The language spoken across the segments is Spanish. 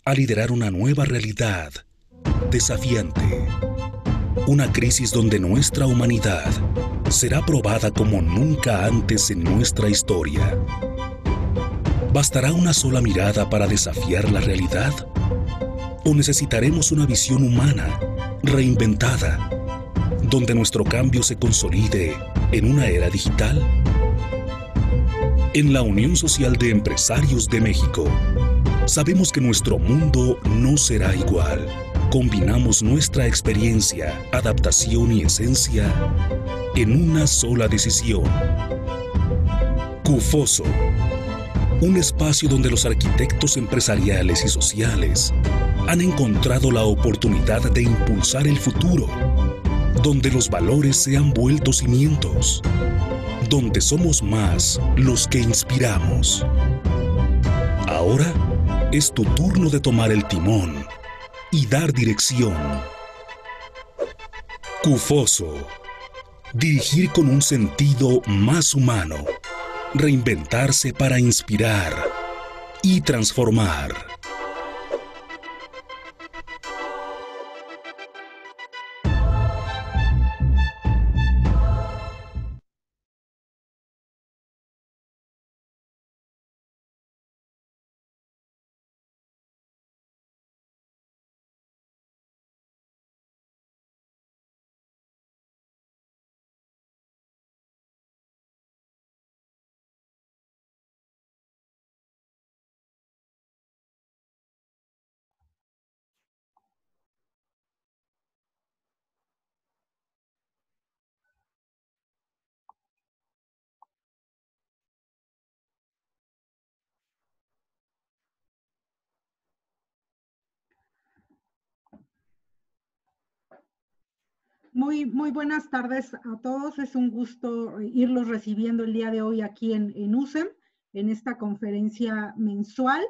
a liderar una nueva realidad, desafiante. Una crisis donde nuestra humanidad será probada como nunca antes en nuestra historia. ¿Bastará una sola mirada para desafiar la realidad? ¿O necesitaremos una visión humana, reinventada, donde nuestro cambio se consolide en una era digital? En la Unión Social de Empresarios de México, sabemos que nuestro mundo no será igual. Combinamos nuestra experiencia, adaptación y esencia en una sola decisión. CUFOSO, un espacio donde los arquitectos empresariales y sociales han encontrado la oportunidad de impulsar el futuro, donde los valores se han vuelto cimientos, donde somos más los que inspiramos. Ahora es tu turno de tomar el timón y dar dirección. CUFOSO. Dirigir con un sentido más humano. Reinventarse para inspirar y transformar. Muy buenas tardes a todos. Es un gusto irlos recibiendo el día de hoy aquí en USEM, en esta conferencia mensual,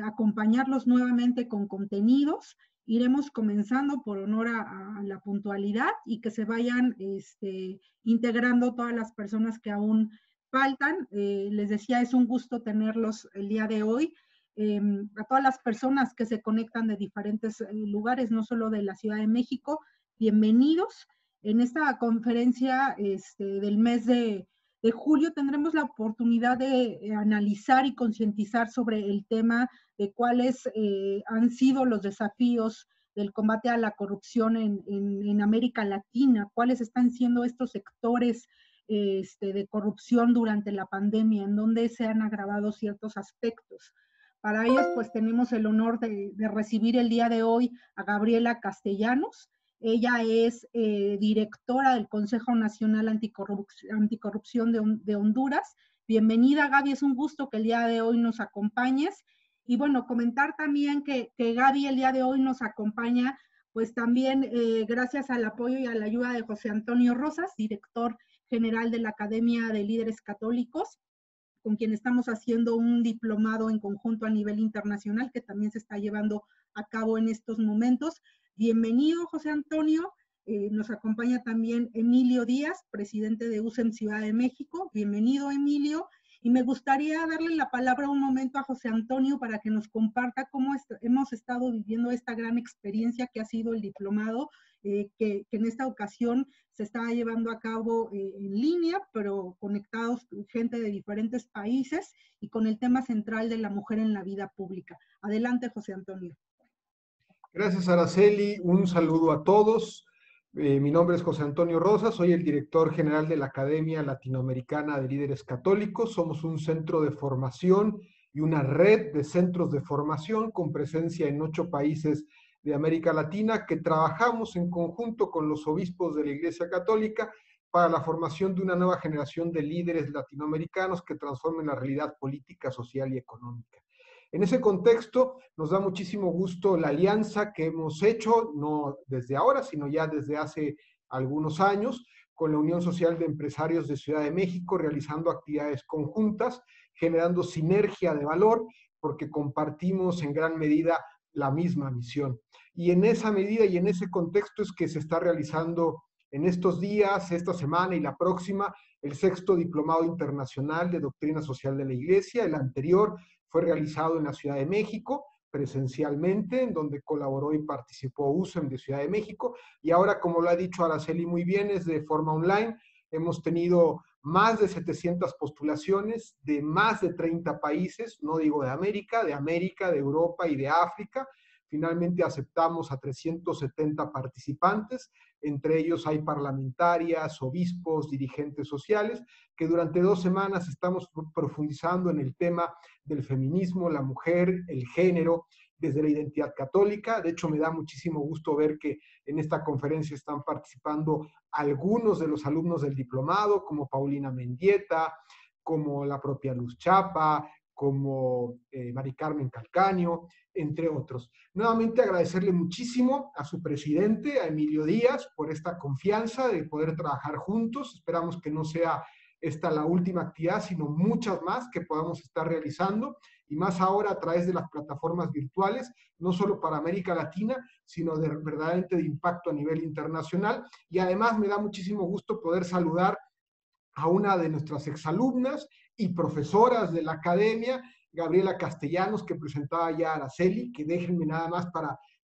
acompañarlos nuevamente con contenidos. Iremos comenzando por honor a la puntualidad y que se vayan integrando todas las personas que aún faltan. Les decía, es un gusto tenerlos el día de hoy. A todas las personas que se conectan de diferentes lugares, no solo de la Ciudad de México, bienvenidos. En esta conferencia del mes de julio tendremos la oportunidad de analizar y concientizar sobre el tema de cuáles han sido los desafíos del combate a la corrupción en América Latina, cuáles están siendo estos sectores de corrupción durante la pandemia, en donde se han agravado ciertos aspectos. Para ellos, pues tenemos el honor de recibir el día de hoy a Gabriela Castellanos. Ella es directora del Consejo Nacional Anticorrupción de Honduras. Bienvenida, Gaby, es un gusto que el día de hoy nos acompañes. Y bueno, comentar también que Gaby el día de hoy nos acompaña, pues también gracias al apoyo y a la ayuda de José Antonio Rosas, director general de la Academia de Líderes Católicos, con quien estamos haciendo un diplomado en conjunto a nivel internacional que también se está llevando a cabo en estos momentos. Bienvenido, José Antonio. Nos acompaña también Emilio Díaz, presidente de USEM Ciudad de México. Bienvenido, Emilio. Y me gustaría darle la palabra un momento a José Antonio para que nos comparta cómo hemos estado viviendo esta gran experiencia que ha sido el diplomado, que en esta ocasión se está llevando a cabo en línea, pero conectados gente de diferentes países y con el tema central de la mujer en la vida pública. Adelante, José Antonio. Gracias, Araceli. Un saludo a todos. Mi nombre es José Antonio Rosas, soy el director general de la Academia Latinoamericana de Líderes Católicos. Somos un centro de formación y una red de centros de formación con presencia en 8 países de América Latina que trabajamos en conjunto con los obispos de la Iglesia Católica para la formación de una nueva generación de líderes latinoamericanos que transformen la realidad política, social y económica. En ese contexto, nos da muchísimo gusto la alianza que hemos hecho, no desde ahora, sino ya desde hace algunos años, con la Unión Social de Empresarios de Ciudad de México, realizando actividades conjuntas, generando sinergia de valor, porque compartimos en gran medida la misma misión. Y en esa medida y en ese contexto es que se está realizando en estos días, esta semana y la próxima, el 6º Diplomado Internacional de Doctrina Social de la Iglesia. El anterior fue realizado en la Ciudad de México, presencialmente, en donde colaboró y participó USEM de Ciudad de México, y ahora, como lo ha dicho Araceli muy bien, es de forma online. Hemos tenido más de 700 postulaciones de más de 30 países, no digo de América, de Europa y de África. Finalmente aceptamos a 370 participantes, entre ellos hay parlamentarias, obispos, dirigentes sociales, que durante 2 semanas estamos profundizando en el tema del feminismo, la mujer, el género, desde la identidad católica. De hecho, me da muchísimo gusto ver que en esta conferencia están participando algunos de los alumnos del diplomado, como Paulina Mendieta, como la propia Luz Chapa, como Mari Carmen Calcaño, entre otros. Nuevamente agradecerle muchísimo a su presidente, a Emilio Díaz, por esta confianza de poder trabajar juntos. Esperamos que no sea esta la última actividad, sino muchas más que podamos estar realizando, y más ahora a través de las plataformas virtuales, no solo para América Latina, sino verdaderamente de impacto a nivel internacional. Y además me da muchísimo gusto poder saludar a una de nuestras exalumnas y profesoras de la academia, Gabriela Castellanos, que presentaba ya a Araceli, que déjenme nada más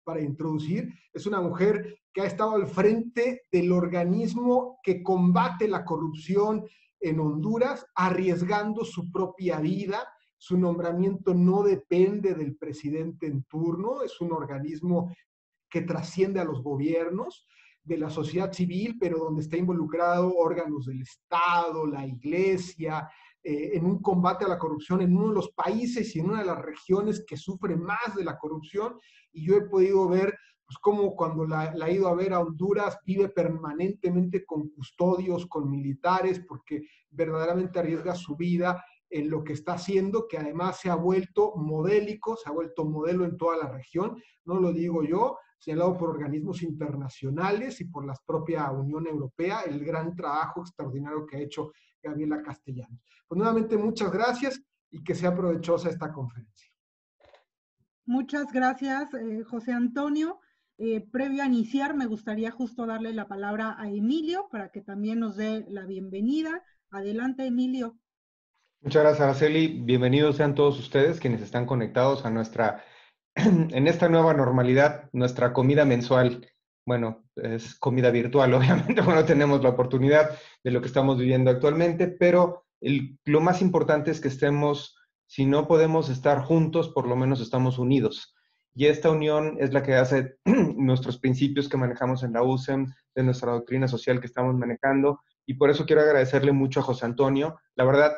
para introducir. Es una mujer que ha estado al frente del organismo que combate la corrupción en Honduras, arriesgando su propia vida. Su nombramiento no depende del presidente en turno, es un organismo que trasciende a los gobiernos, de la sociedad civil, pero donde está involucrado órganos del Estado, la Iglesia, en un combate a la corrupción en uno de los países y en una de las regiones que sufre más de la corrupción. Y yo he podido ver pues cómo cuando la ha ido a ver a Honduras vive permanentemente con custodios, con militares, porque verdaderamente arriesga su vida en lo que está haciendo, que además se ha vuelto modélico, se ha vuelto modelo en toda la región. No lo digo yo, señalado por organismos internacionales y por la propia Unión Europea, el gran trabajo extraordinario que ha hecho Gabriela Castellanos. Pues nuevamente muchas gracias y que sea provechosa esta conferencia. Muchas gracias, José Antonio. Previo a iniciar, me gustaría justo darle la palabra a Emilio para que también nos dé la bienvenida. Adelante, Emilio. Muchas gracias, Araceli. Bienvenidos sean todos ustedes quienes están conectados a nuestra, en esta nueva normalidad, nuestra comida mensual. Bueno, es comida virtual, obviamente, bueno, tenemos la oportunidad de lo que estamos viviendo actualmente, pero lo más importante es que estemos, si no podemos estar juntos, por lo menos estamos unidos. Y esta unión es la que hace nuestros principios que manejamos en la USEM, de nuestra doctrina social que estamos manejando, y por eso quiero agradecerle mucho a José Antonio. La verdad,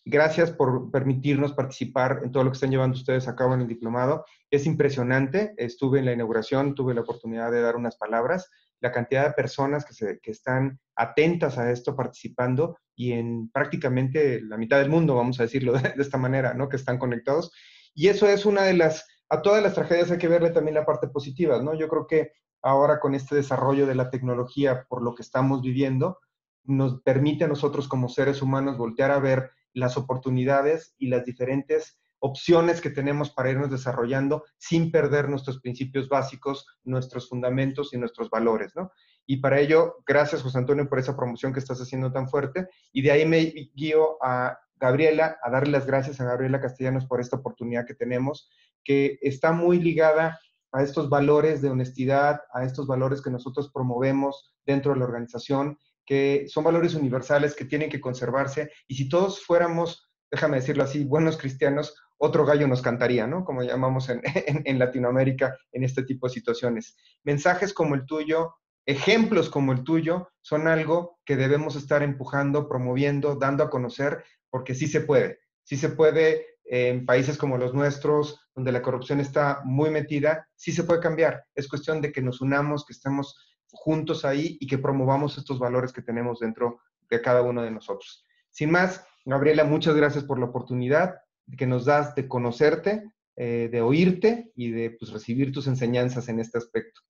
gracias por permitirnos participar en todo lo que están llevando ustedes a cabo en el diplomado. Es impresionante. Estuve en la inauguración, tuve la oportunidad de dar unas palabras. La cantidad de personas que están atentas a esto, participando, y en prácticamente la mitad del mundo, vamos a decirlo de esta manera, ¿no? Que están conectados. Y eso es una de las... A todas las tragedias hay que verle también la parte positiva, ¿no? Yo creo que ahora con este desarrollo de la tecnología, por lo que estamos viviendo, nos permite a nosotros como seres humanos voltear a ver las oportunidades y las diferentes opciones que tenemos para irnos desarrollando sin perder nuestros principios básicos, nuestros fundamentos y nuestros valores, ¿no? Y para ello, gracias, José Antonio, por esa promoción que estás haciendo tan fuerte. Y de ahí me guío a Gabriela, a darle las gracias a Gabriela Castellanos por esta oportunidad que tenemos, que está muy ligada a estos valores de honestidad, a estos valores que nosotros promovemos dentro de la organización, que son valores universales que tienen que conservarse, y si todos fuéramos, déjame decirlo así, buenos cristianos, otro gallo nos cantaría, ¿no? Como llamamos en Latinoamérica en este tipo de situaciones. Mensajes como el tuyo, ejemplos como el tuyo, son algo que debemos estar empujando, promoviendo, dando a conocer, porque sí se puede en países como los nuestros, donde la corrupción está muy metida, sí se puede cambiar. Es cuestión de que nos unamos, que estemos juntos ahí y que promovamos estos valores que tenemos dentro de cada uno de nosotros. Sin más, Gabriela, muchas gracias por la oportunidad que nos das de conocerte, de oírte y de pues, recibir tus enseñanzas en este aspecto.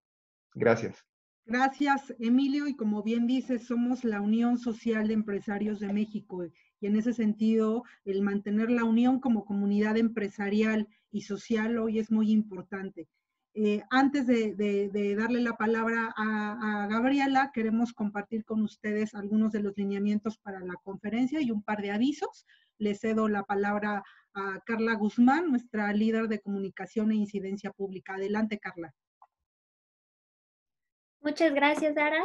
Gracias. Gracias, Emilio, y como bien dices, somos la Unión Social de Empresarios de México, y en ese sentido, el mantener la unión como comunidad empresarial y social hoy es muy importante. Antes de darle la palabra a Gabriela, queremos compartir con ustedes algunos de los lineamientos para la conferencia y un par de avisos. le cedo la palabra a Carla Guzmán, nuestra líder de comunicación e incidencia pública. Adelante, Carla. Muchas gracias, Dara.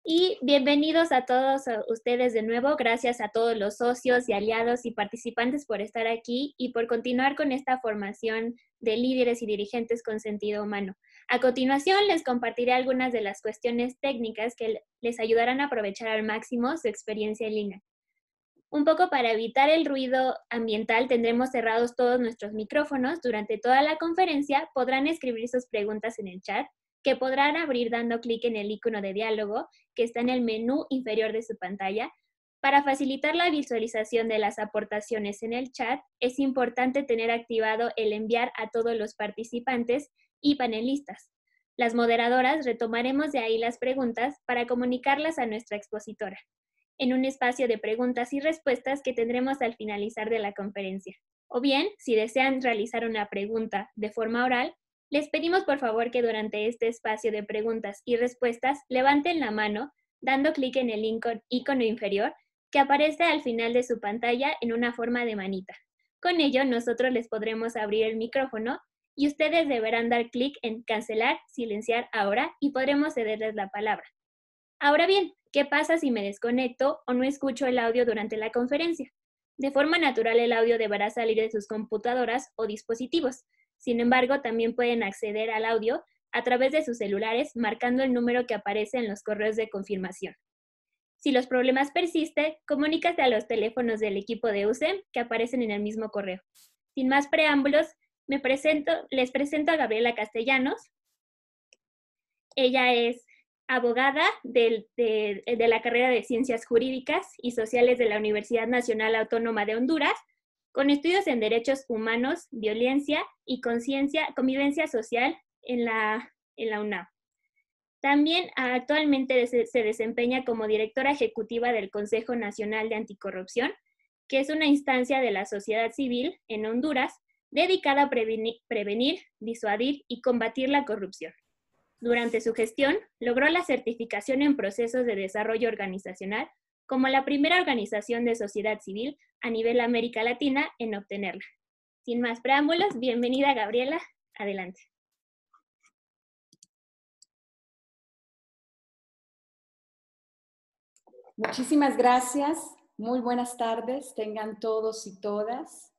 Y bienvenidos a todos ustedes de nuevo. Gracias a todos los socios y aliados y participantes por estar aquí y por continuar con esta formación de líderes y dirigentes con sentido humano. A continuación, les compartiré algunas de las cuestiones técnicas que les ayudarán a aprovechar al máximo su experiencia en línea. Un poco para evitar el ruido ambiental, tendremos cerrados todos nuestros micrófonos. Durante toda la conferencia podrán escribir sus preguntas en el chat, que podrán abrir dando clic en el icono de diálogo que está en el menú inferior de su pantalla. Para facilitar la visualización de las aportaciones en el chat, es importante tener activado el enviar a todos los participantes y panelistas. Las moderadoras retomaremos de ahí las preguntas para comunicarlas a nuestra expositora, en un espacio de preguntas y respuestas que tendremos al finalizar de la conferencia. O bien, si desean realizar una pregunta de forma oral, les pedimos por favor que durante este espacio de preguntas y respuestas levanten la mano dando clic en el icono inferior que aparece al final de su pantalla en una forma de manita. Con ello, nosotros les podremos abrir el micrófono y ustedes deberán dar clic en cancelar, silenciar ahora y podremos cederles la palabra. Ahora bien, ¿qué pasa si me desconecto o no escucho el audio durante la conferencia? De forma natural, el audio deberá salir de sus computadoras o dispositivos. Sin embargo, también pueden acceder al audio a través de sus celulares marcando el número que aparece en los correos de confirmación. Si los problemas persisten, comunícate a los teléfonos del equipo de USEM que aparecen en el mismo correo. Sin más preámbulos, les presento a Gabriela Castellanos. Ella es abogada de la carrera de Ciencias Jurídicas y Sociales de la Universidad Nacional Autónoma de Honduras, con estudios en Derechos Humanos, Violencia y Convivencia Social en la UNAM. También actualmente se desempeña como directora ejecutiva del Consejo Nacional de Anticorrupción, que es una instancia de la sociedad civil en Honduras dedicada a prevenir, disuadir y combatir la corrupción. Durante su gestión, logró la certificación en procesos de desarrollo organizacional como la primera organización de sociedad civil a nivel América Latina en obtenerla. Sin más preámbulos, bienvenida Gabriela, adelante. Muchísimas gracias, muy buenas tardes, tengan todos y todas.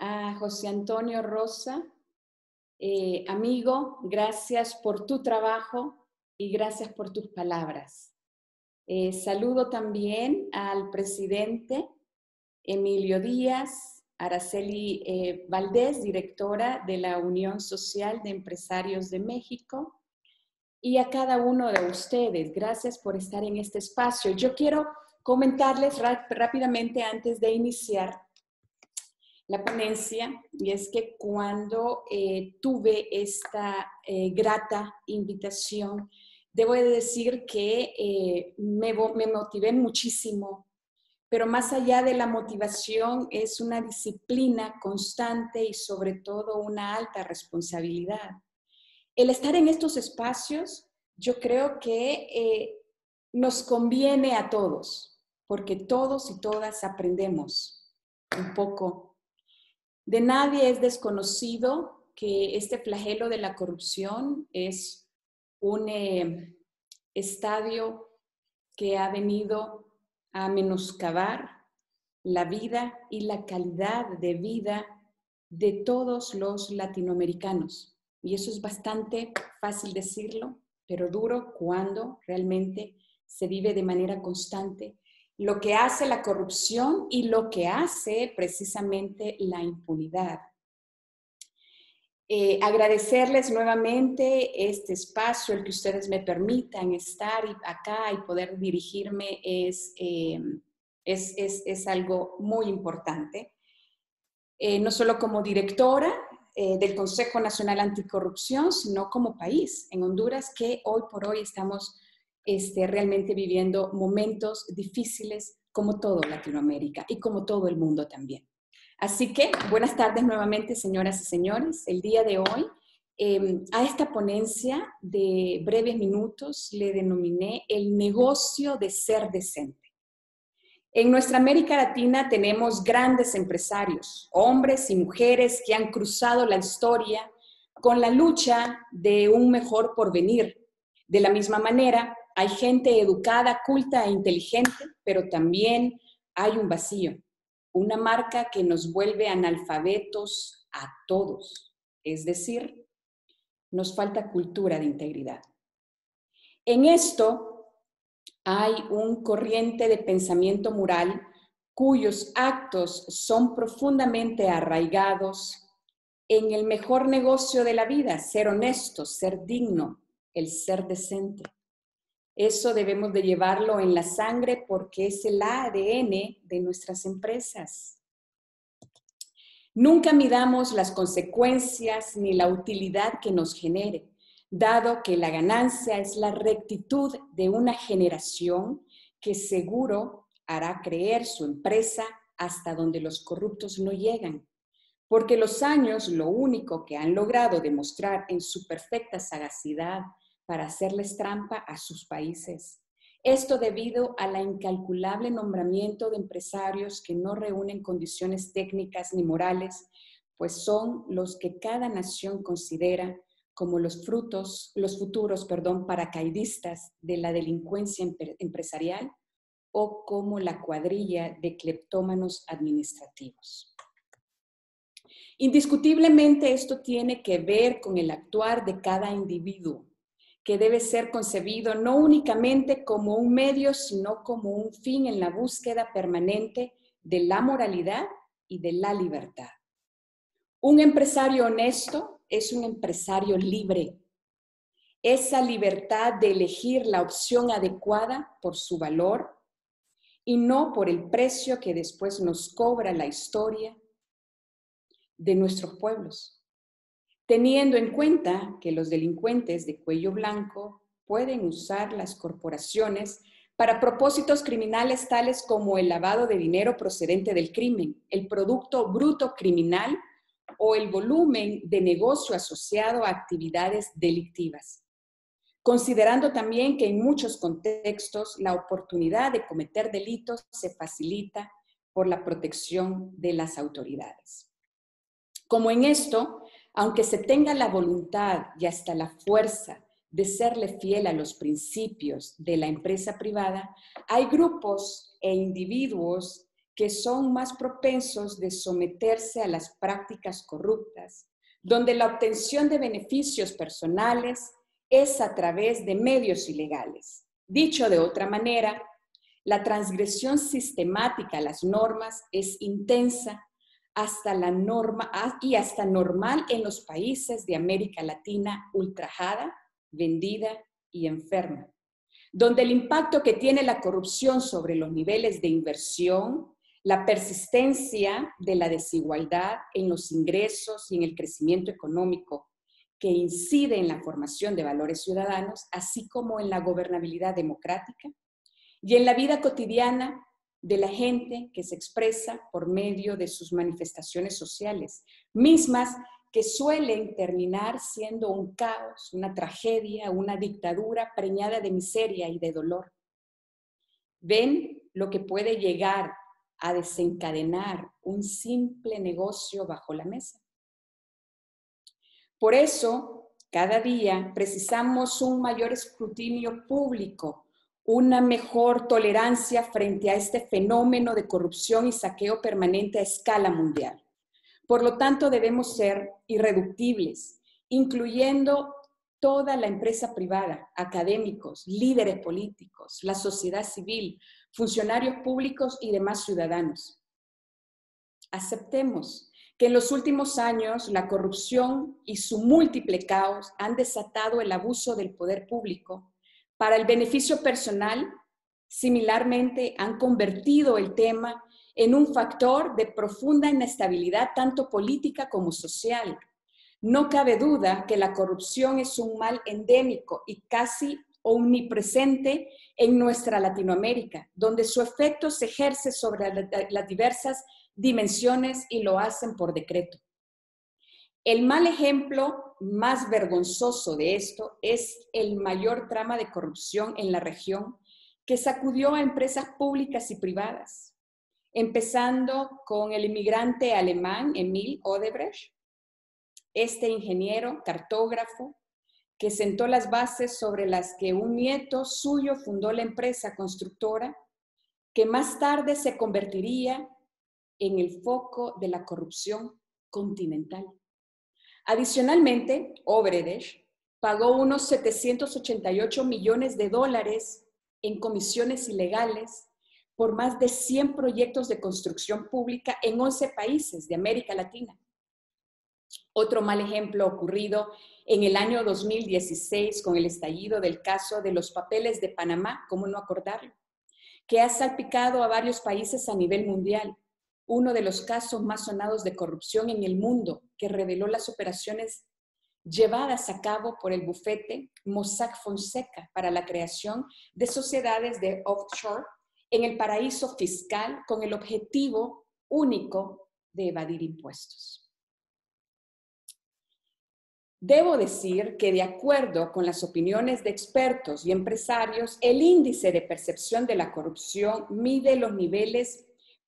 A José Antonio Rosa, amigo, gracias por tu trabajo y gracias por tus palabras. Saludo también al presidente Emilio Díaz, Araceli Valdés, directora de la Unión Social de Empresarios de México, y a cada uno de ustedes. Gracias por estar en este espacio. Yo quiero comentarles rápidamente antes de iniciar la ponencia, y es que cuando tuve esta grata invitación, debo de decir que me motivé muchísimo, pero más allá de la motivación es una disciplina constante y sobre todo una alta responsabilidad. El estar en estos espacios, yo creo que nos conviene a todos, porque todos y todas aprendemos un poco. De nadie es desconocido que este flagelo de la corrupción es un estadio que ha venido a menoscabar la vida y la calidad de vida de todos los latinoamericanos. Y eso es bastante fácil decirlo, pero duro cuando realmente se vive de manera constante lo que hace la corrupción y lo que hace precisamente la impunidad. Agradecerles nuevamente este espacio, el que ustedes me permitan estar acá y poder dirigirme es algo muy importante. No solo como directora del Consejo Nacional Anticorrupción, sino como país en Honduras, que hoy por hoy estamos realmente viviendo momentos difíciles como todo Latinoamérica y como todo el mundo también. Así que, buenas tardes nuevamente, señoras y señores. El día de hoy, a esta ponencia de breves minutos le denominé el negocio de ser decente. En nuestra América Latina tenemos grandes empresarios, hombres y mujeres que han cruzado la historia con la lucha de un mejor porvenir. De la misma manera, hay gente educada, culta e inteligente, pero también hay un vacío, una marca que nos vuelve analfabetos a todos. Es decir, nos falta cultura de integridad. En esto hay un corriente de pensamiento moral cuyos actos son profundamente arraigados en el mejor negocio de la vida, ser honesto, ser digno, el ser decente. Eso debemos de llevarlo en la sangre porque es el ADN de nuestras empresas. Nunca midamos las consecuencias ni la utilidad que nos genere, dado que la ganancia es la rectitud de una generación que seguro hará creer su empresa hasta donde los corruptos no llegan. Porque los años lo único que han logrado demostrar en su perfecta sagacidad para hacerles trampa a sus países. Esto debido a la incalculable nombramiento de empresarios que no reúnen condiciones técnicas ni morales, pues son los que cada nación considera como los futuros paracaidistas de la delincuencia empresarial o como la cuadrilla de cleptómanos administrativos. Indiscutiblemente esto tiene que ver con el actuar de cada individuo, que debe ser concebido no únicamente como un medio, sino como un fin en la búsqueda permanente de la moralidad y de la libertad. Un empresario honesto es un empresario libre. Esa libertad de elegir la opción adecuada por su valor y no por el precio que después nos cobra la historia de nuestros pueblos, teniendo en cuenta que los delincuentes de cuello blanco pueden usar las corporaciones para propósitos criminales tales como el lavado de dinero procedente del crimen, el producto bruto criminal o el volumen de negocio asociado a actividades delictivas. Considerando también que en muchos contextos la oportunidad de cometer delitos se facilita por la protección de las autoridades. Como en esto, aunque se tenga la voluntad y hasta la fuerza de serle fiel a los principios de la empresa privada, hay grupos e individuos que son más propensos de someterse a las prácticas corruptas, donde la obtención de beneficios personales es a través de medios ilegales. Dicho de otra manera, la transgresión sistemática a las normas es intensa hasta normal en los países de América Latina ultrajada, vendida y enferma, donde el impacto que tiene la corrupción sobre los niveles de inversión, la persistencia de la desigualdad en los ingresos y en el crecimiento económico, que incide en la formación de valores ciudadanos, así como en la gobernabilidad democrática y en la vida cotidiana de la gente que se expresa por medio de sus manifestaciones sociales, mismas que suelen terminar siendo un caos, una tragedia, una dictadura preñada de miseria y de dolor. ¿Ven lo que puede llegar a desencadenar un simple negocio bajo la mesa? Por eso, cada día precisamos un mayor escrutinio público, una mejor tolerancia frente a este fenómeno de corrupción y saqueo permanente a escala mundial. Por lo tanto, debemos ser irreductibles, incluyendo toda la empresa privada, académicos, líderes políticos, la sociedad civil, funcionarios públicos y demás ciudadanos. Aceptemos que en los últimos años la corrupción y su múltiple caos han desatado el abuso del poder público para el beneficio personal. Similarmente, han convertido el tema en un factor de profunda inestabilidad tanto política como social. No cabe duda que la corrupción es un mal endémico y casi omnipresente en nuestra Latinoamérica, donde su efecto se ejerce sobre las diversas dimensiones y lo hacen por decreto. El mal ejemplo más vergonzoso de esto es el mayor trama de corrupción en la región que sacudió a empresas públicas y privadas, empezando con el inmigrante alemán Emil Odebrecht, este ingeniero, cartógrafo, que sentó las bases sobre las que un nieto suyo fundó la empresa constructora, que más tarde se convertiría en el foco de la corrupción continental. Adicionalmente, Odebrecht pagó unos 788 millones de dólares en comisiones ilegales por más de 100 proyectos de construcción pública en 11 países de América Latina. Otro mal ejemplo ocurrido en el año 2016 con el estallido del caso de los papeles de Panamá, ¿cómo no acordarlo?, que ha salpicado a varios países a nivel mundial. Uno de los casos más sonados de corrupción en el mundo, que reveló las operaciones llevadas a cabo por el bufete Mossack Fonseca para la creación de sociedades de offshore en el paraíso fiscal con el objetivo único de evadir impuestos. Debo decir que de acuerdo con las opiniones de expertos y empresarios, el índice de percepción de la corrupción mide los niveles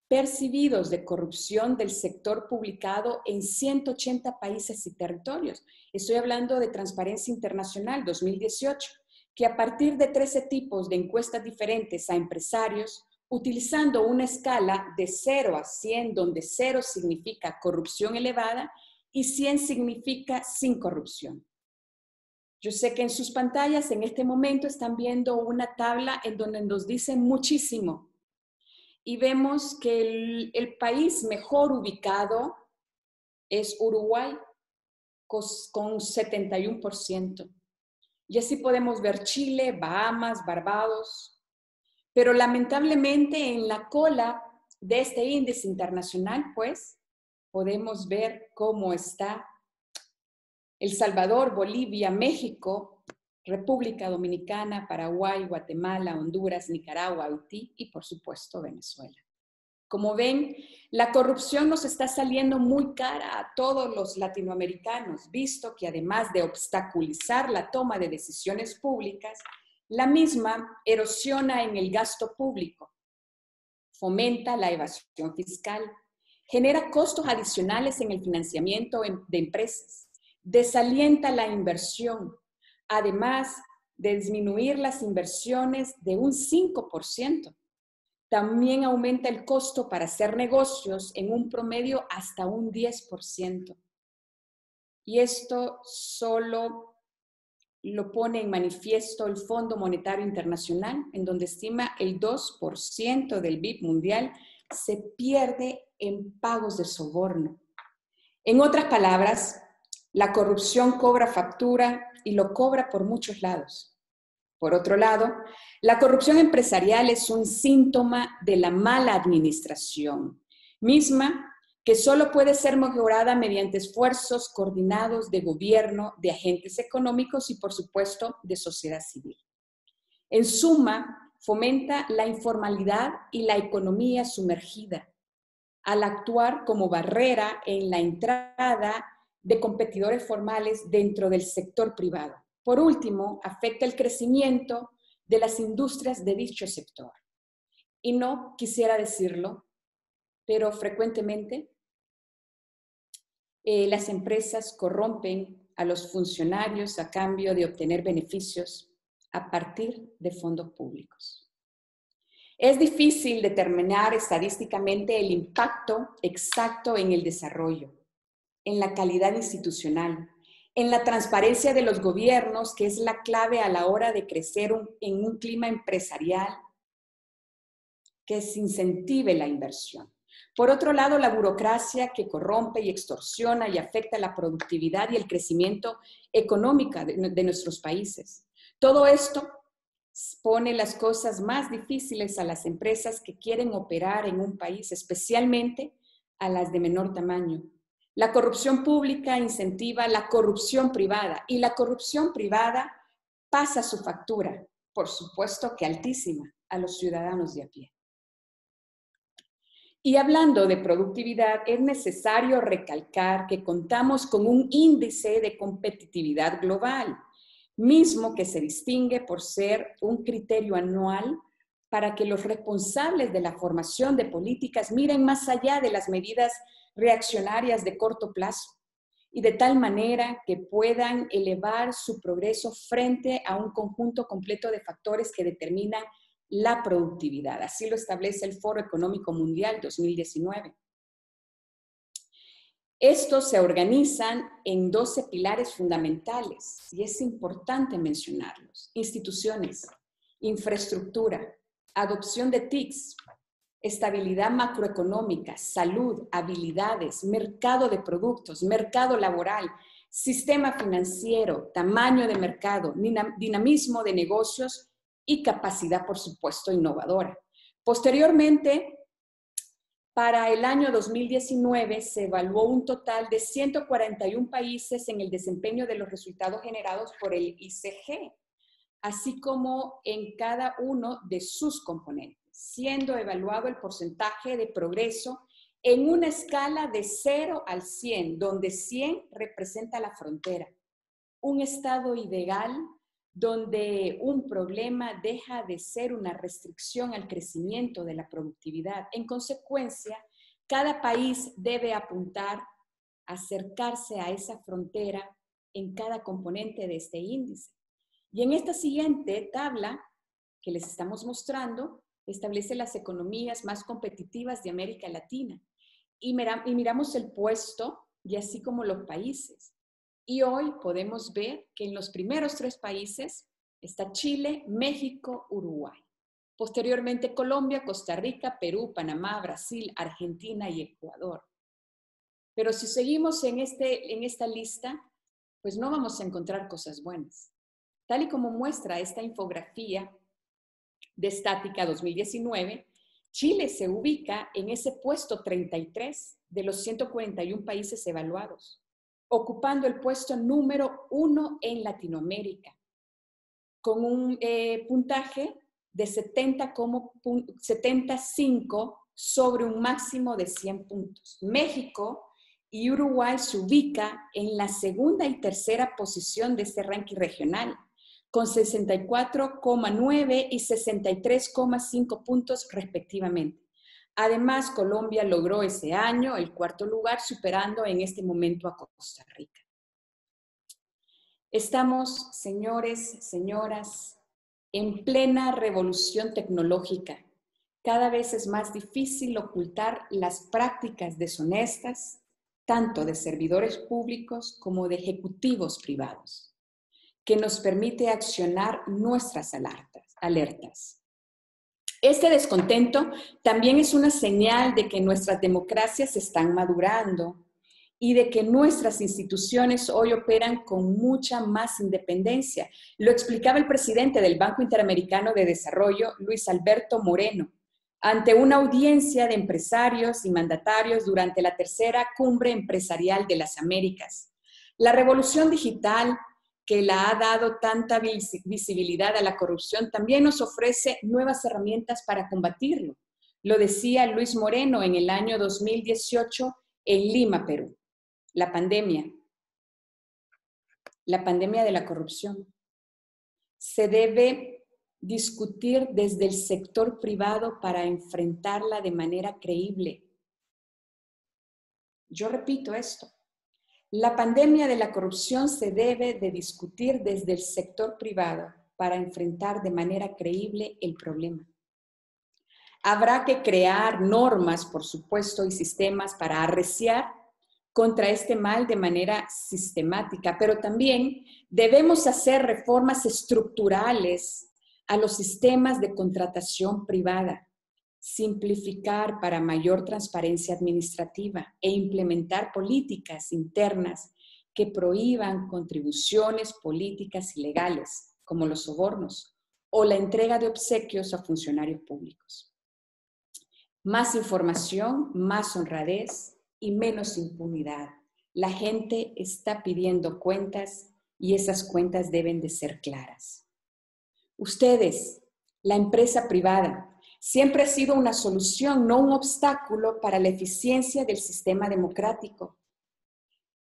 percibidos de corrupción del sector publicado en 180 países y territorios. Estoy hablando de Transparencia Internacional 2018, que a partir de 13 tipos de encuestas diferentes a empresarios, utilizando una escala de 0 a 100, donde 0 significa corrupción elevada y 100 significa sin corrupción. Yo sé que en sus pantallas en este momento están viendo una tabla en donde nos dice muchísimo. Y vemos que el país mejor ubicado es Uruguay, con 71%. Y así podemos ver Chile, Bahamas, Barbados. Pero lamentablemente en la cola de este índice internacional, pues, podemos ver cómo está El Salvador, Bolivia, México, República Dominicana, Paraguay, Guatemala, Honduras, Nicaragua, Haití y, por supuesto, Venezuela. Como ven, la corrupción nos está saliendo muy cara a todos los latinoamericanos, visto que además de obstaculizar la toma de decisiones públicas, la misma erosiona en el gasto público, fomenta la evasión fiscal, genera costos adicionales en el financiamiento de empresas, desalienta la inversión, además de disminuir las inversiones de un 5%. También aumenta el costo para hacer negocios en un promedio hasta un 10%. Y esto solo lo pone en manifiesto el Fondo Monetario Internacional, en donde estima el 2% del PIB mundial se pierde en pagos de soborno. En otras palabras, la corrupción cobra factura y lo cobra por muchos lados. Por otro lado, la corrupción empresarial es un síntoma de la mala administración, misma que solo puede ser mejorada mediante esfuerzos coordinados de gobierno, de agentes económicos y, por supuesto, de sociedad civil. En suma, fomenta la informalidad y la economía sumergida, al actuar como barrera en la entrada de competidores formales dentro del sector privado. Por último, afecta el crecimiento de las industrias de dicho sector. Y no quisiera decirlo, pero frecuentemente las empresas corrompen a los funcionarios a cambio de obtener beneficios a partir de fondos públicos. Es difícil determinar estadísticamente el impacto exacto en el desarrollo, en la calidad institucional, en la transparencia de los gobiernos, que es la clave a la hora de crecer en un clima empresarial que se incentive la inversión. Por otro lado, la burocracia que corrompe y extorsiona y afecta la productividad y el crecimiento económico de nuestros países. Todo esto pone las cosas más difíciles a las empresas que quieren operar en un país, especialmente a las de menor tamaño. La corrupción pública incentiva la corrupción privada y la corrupción privada pasa su factura, por supuesto que altísima, a los ciudadanos de a pie. Y hablando de productividad, es necesario recalcar que contamos con un índice de competitividad global, mismo que se distingue por ser un criterio anual para que los responsables de la formación de políticas miren más allá de las medidas reaccionarias de corto plazo y de tal manera que puedan elevar su progreso frente a un conjunto completo de factores que determinan la productividad. Así lo establece el Foro Económico Mundial 2019. Estos se organizan en 12 pilares fundamentales y es importante mencionarlos: instituciones, infraestructura, adopción de TICs, estabilidad macroeconómica, salud, habilidades, mercado de productos, mercado laboral, sistema financiero, tamaño de mercado, dinamismo de negocios y capacidad, por supuesto, innovadora. Posteriormente, para el año 2019 se evaluó un total de 141 países en el desempeño de los resultados generados por el ICG, así como en cada uno de sus componentes, siendo evaluado el porcentaje de progreso en una escala de 0 al 100, donde 100 representa la frontera, un estado ideal donde un problema deja de ser una restricción al crecimiento de la productividad. En consecuencia, cada país debe apuntar a acercarse a esa frontera en cada componente de este índice. Y en esta siguiente tabla que les estamos mostrando, establece las economías más competitivas de América Latina. Y miramos el puesto y así como los países. Y hoy podemos ver que en los primeros 3 países está Chile, México, Uruguay. Posteriormente Colombia, Costa Rica, Perú, Panamá, Brasil, Argentina y Ecuador. Pero si seguimos en esta lista, pues no vamos a encontrar cosas buenas. Tal y como muestra esta infografía de Estática 2019, Chile se ubica en ese puesto 33 de los 141 países evaluados, ocupando el puesto número 1 en Latinoamérica, con un puntaje de 75 sobre un máximo de 100 puntos. México y Uruguay se ubica en la segunda y tercera posición de este ranking regional, con 64,9 y 63,5 puntos respectivamente. Además, Colombia logró ese año el 4º lugar, superando en este momento a Costa Rica. Estamos, señores, señoras, en plena revolución tecnológica. Cada vez es más difícil ocultar las prácticas deshonestas, tanto de servidores públicos como de ejecutivos privados, que nos permite accionar nuestras alertas. Este descontento también es una señal de que nuestras democracias están madurando y de que nuestras instituciones hoy operan con mucha más independencia. Lo explicaba el presidente del Banco Interamericano de Desarrollo, Luis Alberto Moreno, ante una audiencia de empresarios y mandatarios durante la tercera Cumbre Empresarial de las Américas. La revolución digital, que la ha dado tanta visibilidad a la corrupción, también nos ofrece nuevas herramientas para combatirlo. Lo decía Luis Moreno en el año 2018 en Lima, Perú. La pandemia de la corrupción se debe discutir desde el sector privado para enfrentarla de manera creíble. Yo repito esto. La pandemia de la corrupción se debe de discutir desde el sector privado para enfrentar de manera creíble el problema. Habrá que crear normas, por supuesto, y sistemas para arreciar contra este mal de manera sistemática, pero también debemos hacer reformas estructurales a los sistemas de contratación privada, simplificar para mayor transparencia administrativa e implementar políticas internas que prohíban contribuciones políticas ilegales, como los sobornos o la entrega de obsequios a funcionarios públicos. Más información, más honradez y menos impunidad. La gente está pidiendo cuentas y esas cuentas deben de ser claras. Ustedes, la empresa privada, siempre ha sido una solución, no un obstáculo para la eficiencia del sistema democrático.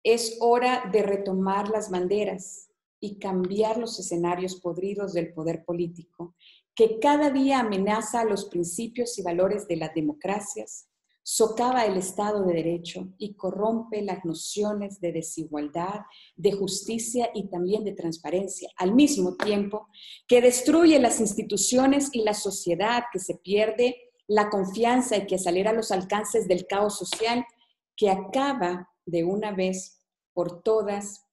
Es hora de retomar las banderas y cambiar los escenarios podridos del poder político que cada día amenaza los principios y valores de las democracias, socava el Estado de Derecho y corrompe las nociones de desigualdad, de justicia y también de transparencia, al mismo tiempo que destruye las instituciones y la sociedad, que se pierde la confianza y que acelera los alcances del caos social, que acaba de una vez por todas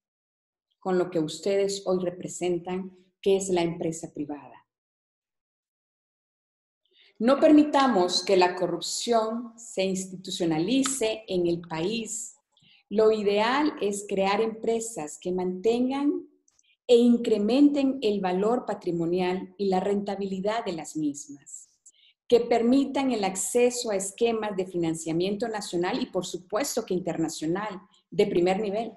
con lo que ustedes hoy representan, que es la empresa privada. No permitamos que la corrupción se institucionalice en el país. Lo ideal es crear empresas que mantengan e incrementen el valor patrimonial y la rentabilidad de las mismas, que permitan el acceso a esquemas de financiamiento nacional y por supuesto que internacional, de primer nivel,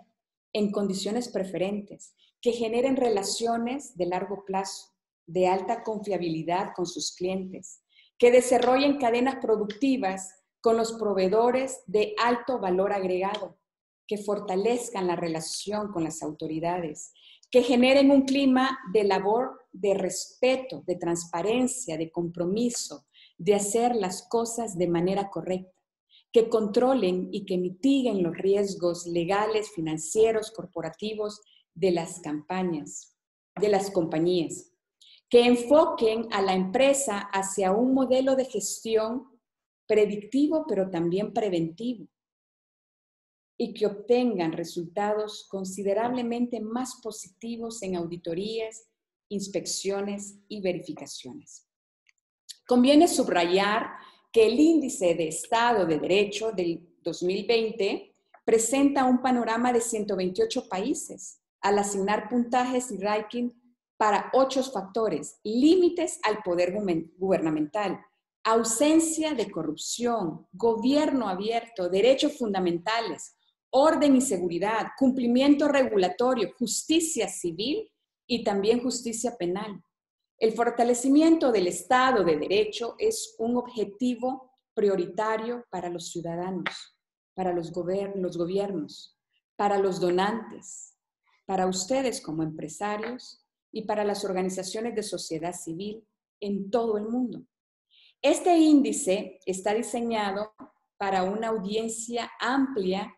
en condiciones preferentes, que generen relaciones de largo plazo, de alta confiabilidad con sus clientes, que desarrollen cadenas productivas con los proveedores de alto valor agregado, que fortalezcan la relación con las autoridades, que generen un clima de labor, de respeto, de transparencia, de compromiso, de hacer las cosas de manera correcta, que controlen y que mitiguen los riesgos legales, financieros, corporativos de las campañas, de las compañías, que enfoquen a la empresa hacia un modelo de gestión predictivo, pero también preventivo, y que obtengan resultados considerablemente más positivos en auditorías, inspecciones y verificaciones. Conviene subrayar que el Índice de Estado de Derecho del 2020 presenta un panorama de 128 países al asignar puntajes y ranking para 8 factores: límites al poder gubernamental, ausencia de corrupción, gobierno abierto, derechos fundamentales, orden y seguridad, cumplimiento regulatorio, justicia civil y también justicia penal. El fortalecimiento del Estado de Derecho es un objetivo prioritario para los ciudadanos, para los gobiernos, para los donantes, para ustedes como empresarios y para las organizaciones de sociedad civil en todo el mundo. Este índice está diseñado para una audiencia amplia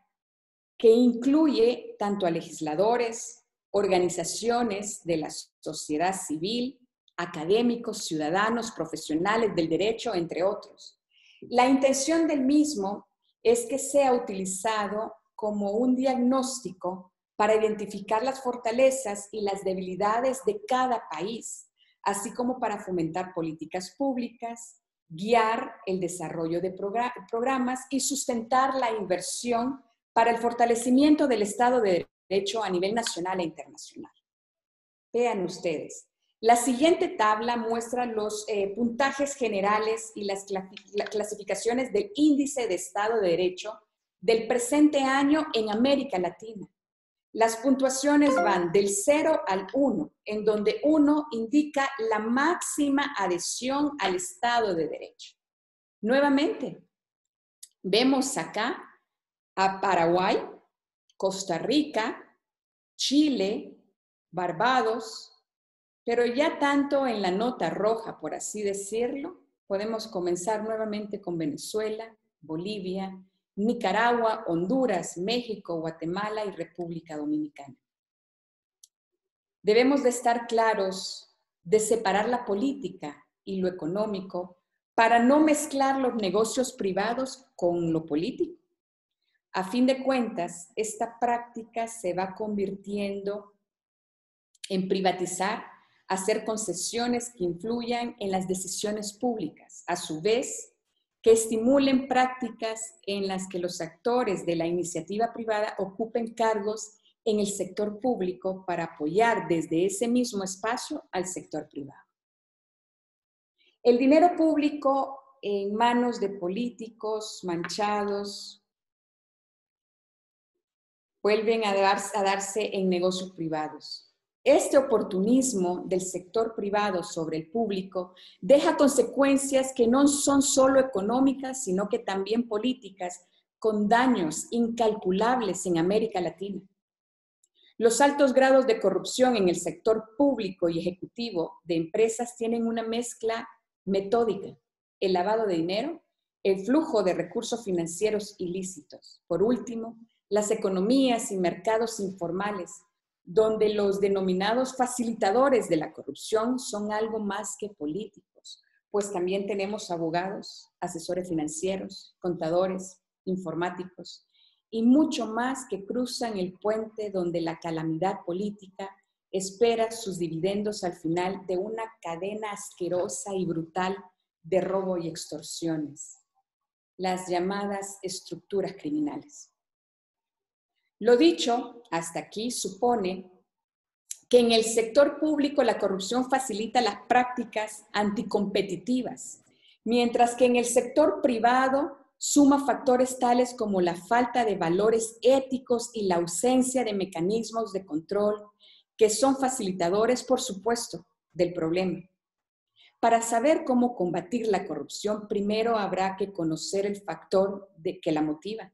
que incluye tanto a legisladores, organizaciones de la sociedad civil, académicos, ciudadanos, profesionales del derecho, entre otros. La intención del mismo es que sea utilizado como un diagnóstico para identificar las fortalezas y las debilidades de cada país, así como para fomentar políticas públicas, guiar el desarrollo de programas y sustentar la inversión para el fortalecimiento del Estado de Derecho a nivel nacional e internacional. Vean ustedes, la siguiente tabla muestra los puntajes generales y las clasificaciones del Índice de Estado de Derecho del presente año en América Latina. Las puntuaciones van del 0 al 1, en donde 1 indica la máxima adhesión al Estado de Derecho. Nuevamente, vemos acá a Paraguay, Costa Rica, Chile, Barbados, pero ya tanto en la nota roja, por así decirlo, podemos comenzar nuevamente con Venezuela, Bolivia, Nicaragua, Honduras, México, Guatemala y República Dominicana. Debemos de estar claros de separar la política y lo económico para no mezclar los negocios privados con lo político. A fin de cuentas, esta práctica se va convirtiendo en privatizar, hacer concesiones que influyan en las decisiones públicas, a su vez, que estimulen prácticas en las que los actores de la iniciativa privada ocupen cargos en el sector público para apoyar desde ese mismo espacio al sector privado. El dinero público en manos de políticos manchados vuelven a darse en negocios privados. Este oportunismo del sector privado sobre el público deja consecuencias que no son solo económicas, sino que también políticas, con daños incalculables en América Latina. Los altos grados de corrupción en el sector público y ejecutivo de empresas tienen una mezcla metódica: el lavado de dinero, el flujo de recursos financieros ilícitos. Por último, las economías y mercados informales, donde los denominados facilitadores de la corrupción son algo más que políticos, pues también tenemos abogados, asesores financieros, contadores, informáticos y mucho más que cruzan el puente donde la calamidad política espera sus dividendos al final de una cadena asquerosa y brutal de robo y extorsiones, las llamadas estructuras criminales. Lo dicho hasta aquí supone que en el sector público la corrupción facilita las prácticas anticompetitivas, mientras que en el sector privado suma factores tales como la falta de valores éticos y la ausencia de mecanismos de control que son facilitadores, por supuesto, del problema. Para saber cómo combatir la corrupción, primero habrá que conocer el factor que la motiva.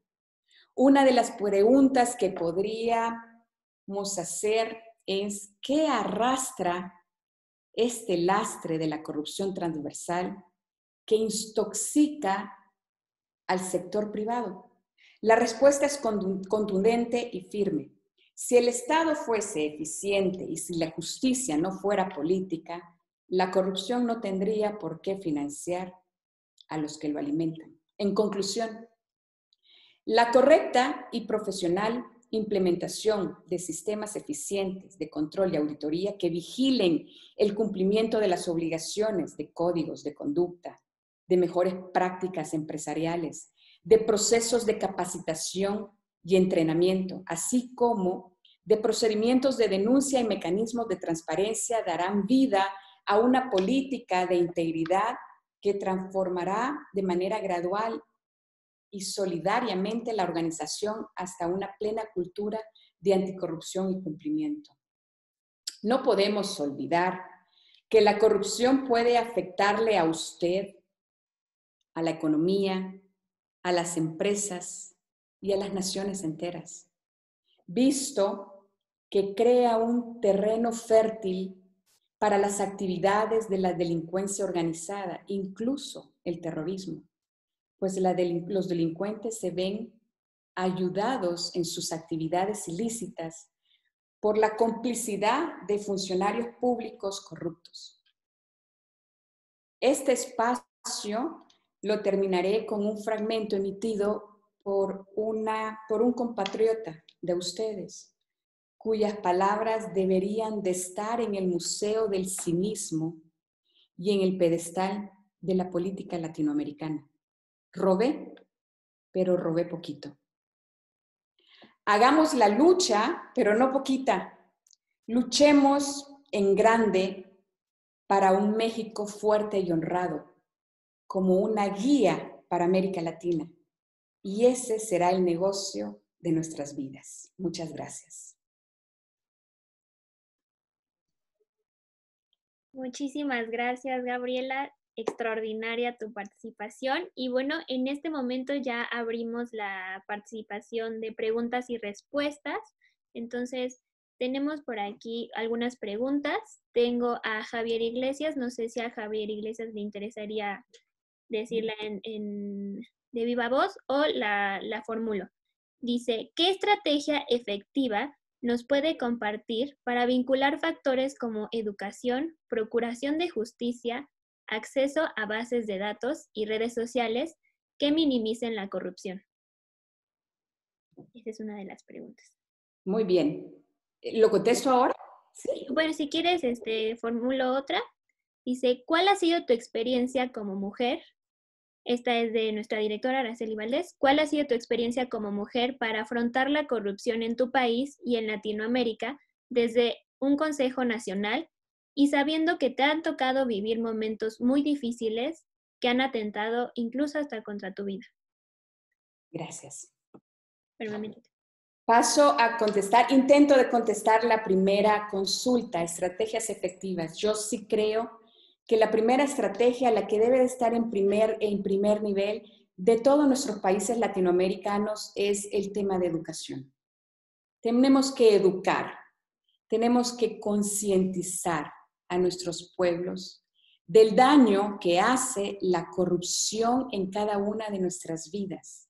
Una de las preguntas que podríamos hacer es: ¿qué arrastra este lastre de la corrupción transversal que intoxica al sector privado? La respuesta es contundente y firme. Si el Estado fuese eficiente y si la justicia no fuera política, la corrupción no tendría por qué financiar a los que lo alimentan. En conclusión, la correcta y profesional implementación de sistemas eficientes de control y auditoría que vigilen el cumplimiento de las obligaciones de códigos de conducta, de mejores prácticas empresariales, de procesos de capacitación y entrenamiento, así como de procedimientos de denuncia y mecanismos de transparencia, darán vida a una política de integridad que transformará de manera gradual y solidariamente la organización hasta una plena cultura de anticorrupción y cumplimiento. No podemos olvidar que la corrupción puede afectarle a usted, a la economía, a las empresas y a las naciones enteras, visto que crea un terreno fértil para las actividades de la delincuencia organizada, incluso el terrorismo, pues los delincuentes se ven ayudados en sus actividades ilícitas por la complicidad de funcionarios públicos corruptos. Este espacio lo terminaré con un fragmento emitido por un compatriota de ustedes, cuyas palabras deberían de estar en el Museo del Cinismo y en el pedestal de la política latinoamericana. Robé, pero robé poquito. Hagamos la lucha, pero no poquita. Luchemos en grande para un México fuerte y honrado, como una guía para América Latina. Y ese será el negocio de nuestras vidas. Muchas gracias. Muchísimas gracias, Gabriela. Extraordinaria tu participación. Y bueno, en este momento ya abrimos la participación de preguntas y respuestas. Entonces, tenemos por aquí algunas preguntas. Tengo a Javier Iglesias. No sé si a Javier Iglesias le interesaría decirla de viva voz o la formulo. Dice, ¿qué estrategia efectiva nos puede compartir para vincular factores como educación, procuración de justicia, acceso a bases de datos y redes sociales que minimicen la corrupción? Esa es una de las preguntas. Muy bien. ¿Lo contesto ahora? Sí. Bueno, si quieres, formulo otra. Dice, ¿cuál ha sido tu experiencia como mujer? Esta es de nuestra directora Araceli Valdés. ¿Cuál ha sido tu experiencia como mujer para afrontar la corrupción en tu país y en Latinoamérica desde un Consejo Nacional y sabiendo que te han tocado vivir momentos muy difíciles que han atentado incluso hasta contra tu vida? Gracias. Paso a contestar. Intento de contestar la primera consulta, estrategias efectivas. Yo sí creo que la primera estrategia, la que debe de estar en primer nivel de todos nuestros países latinoamericanos, es el tema de educación. Tenemos que educar, tenemos que concientizar a nuestros pueblos del daño que hace la corrupción en cada una de nuestras vidas.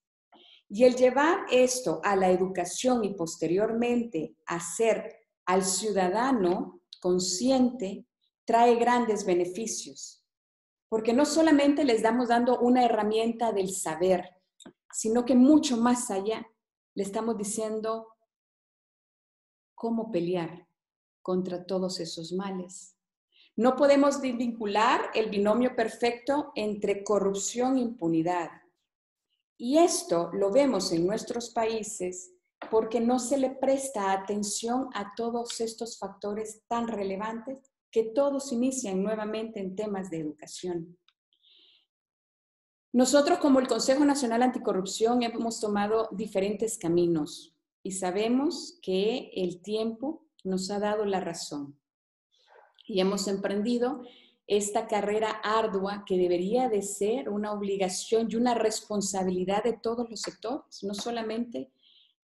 Y el llevar esto a la educación y posteriormente hacer al ciudadano consciente trae grandes beneficios, porque no solamente les estamos dando una herramienta del saber, sino que mucho más allá le estamos diciendo cómo pelear contra todos esos males. No podemos vincular el binomio perfecto entre corrupción e impunidad. Y esto lo vemos en nuestros países porque no se le presta atención a todos estos factores tan relevantes que todos inician nuevamente en temas de educación. Nosotros, como el Consejo Nacional Anticorrupción, hemos tomado diferentes caminos y sabemos que el tiempo nos ha dado la razón. Y hemos emprendido esta carrera ardua que debería de ser una obligación y una responsabilidad de todos los sectores, no solamente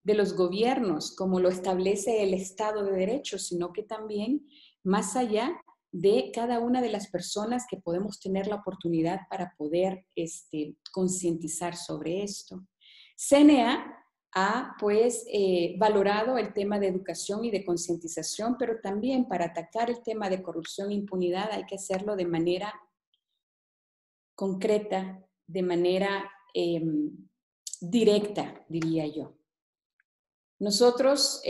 de los gobiernos, como lo establece el Estado de Derecho, sino que también más allá de cada una de las personas que podemos tener la oportunidad para poder concientizar sobre esto. CNA ha valorado el tema de educación y de concientización, pero también para atacar el tema de corrupción e impunidad hay que hacerlo de manera concreta, de manera directa, diría yo. Nosotros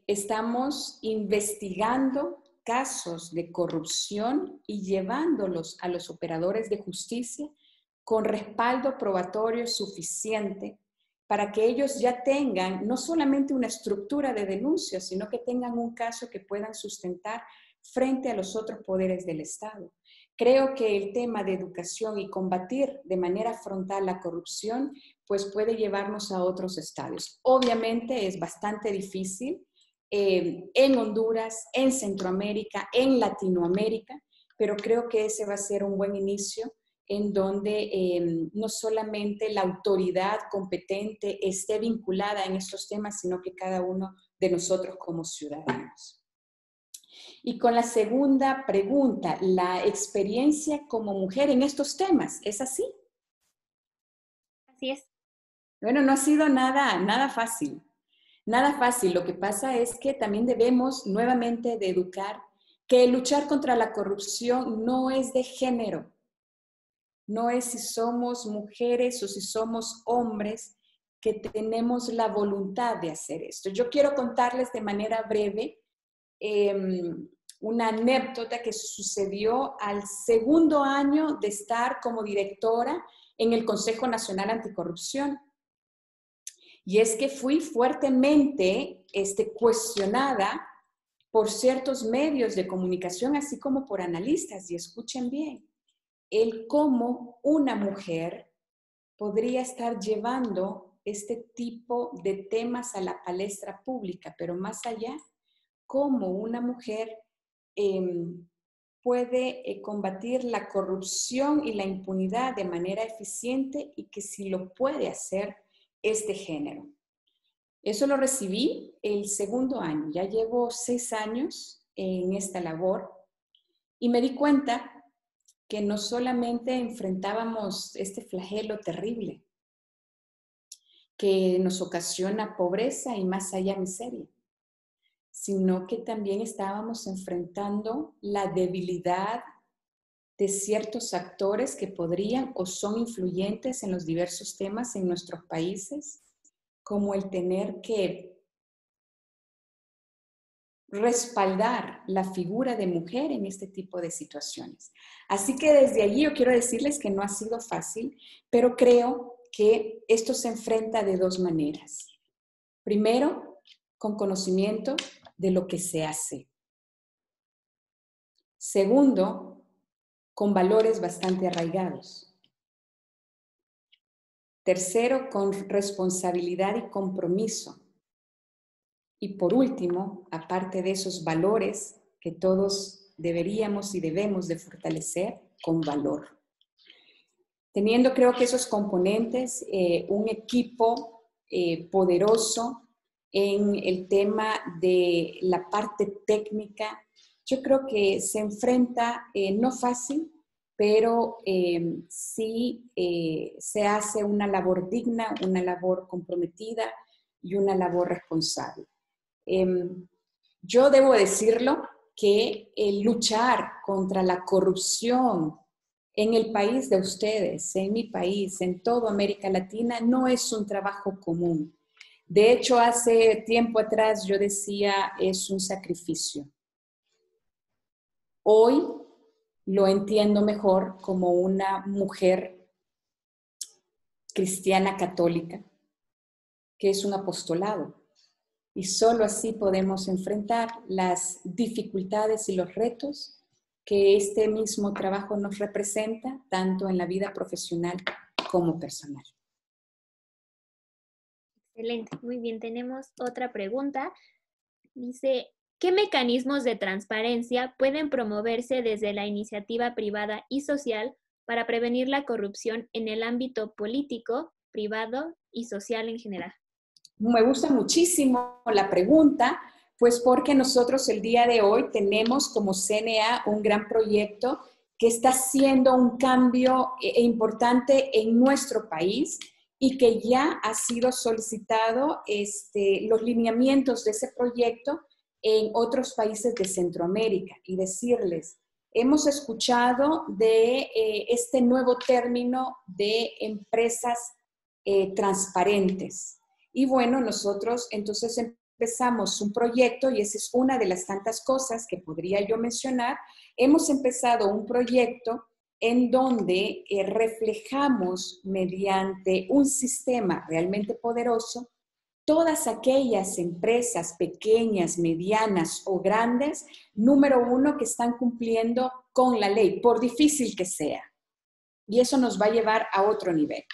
estamos investigando casos de corrupción y llevándolos a los operadores de justicia con respaldo probatorio suficiente para que ellos ya tengan no solamente una estructura de denuncia, sino que tengan un caso que puedan sustentar frente a los otros poderes del Estado. Creo que el tema de educación y combatir de manera frontal la corrupción, pues puede llevarnos a otros estadios. Obviamente es bastante difícil en Honduras, en Centroamérica, en Latinoamérica, pero creo que ese va a ser un buen inicio en donde no solamente la autoridad competente esté vinculada en estos temas, sino que cada uno de nosotros como ciudadanos. Y con la segunda pregunta, la experiencia como mujer en estos temas, ¿es así? Así es. Bueno, no ha sido nada fácil. Nada fácil. Lo que pasa es que también debemos nuevamente de educar que luchar contra la corrupción no es de género. No es si somos mujeres o si somos hombres que tenemos la voluntad de hacer esto. Yo quiero contarles de manera breve una anécdota que sucedió al segundo año de estar como directora en el Consejo Nacional Anticorrupción. Y es que fui fuertemente cuestionada por ciertos medios de comunicación, así como por analistas, y escuchen bien, el cómo una mujer podría estar llevando este tipo de temas a la palestra pública, pero más allá, cómo una mujer puede combatir la corrupción y la impunidad de manera eficiente y que si lo puede hacer este género. Eso lo recibí el segundo año, ya llevo 6 años en esta labor y me di cuenta que no solamente enfrentábamos este flagelo terrible que nos ocasiona pobreza y más allá miseria, sino que también estábamos enfrentando la debilidad de ciertos actores que podrían o son influyentes en los diversos temas en nuestros países, como el tener que respaldar la figura de mujer en este tipo de situaciones. Así que desde allí yo quiero decirles que no ha sido fácil, pero creo que esto se enfrenta de 2 maneras. Primero, con conocimiento de lo que se hace. Segundo, con valores bastante arraigados. Tercero, con responsabilidad y compromiso. Y por último, aparte de esos valores que todos deberíamos y debemos de fortalecer, con valor. Teniendo, creo que esos componentes, un equipo poderoso en el tema de la parte técnica. Yo creo que se enfrenta, no fácil, pero sí se hace una labor digna, una labor comprometida y una labor responsable. Yo debo decirlo que luchar contra la corrupción en el país de ustedes, en mi país, en toda América Latina, no es un trabajo común. De hecho, hace tiempo atrás yo decía, es un sacrificio. Hoy lo entiendo mejor como una mujer cristiana católica, que es un apostolado. Y solo así podemos enfrentar las dificultades y los retos que este mismo trabajo nos representa, tanto en la vida profesional como personal. Excelente, muy bien. Tenemos otra pregunta. Dice, ¿qué mecanismos de transparencia pueden promoverse desde la iniciativa privada y social para prevenir la corrupción en el ámbito político, privado y social en general? Me gusta muchísimo la pregunta, pues porque nosotros el día de hoy tenemos como CNA un gran proyecto que está haciendo un cambio importante en nuestro país y que ya ha sido solicitado los lineamientos de ese proyecto en otros países de Centroamérica. Y decirles, hemos escuchado de este nuevo término de empresas transparentes. Y bueno, nosotros entonces empezamos un proyecto y esa es una de las tantas cosas que podría yo mencionar. Hemos empezado un proyecto en donde reflejamos mediante un sistema realmente poderoso todas aquellas empresas pequeñas, medianas o grandes, número uno, que están cumpliendo con la ley, por difícil que sea. Y eso nos va a llevar a otro nivel.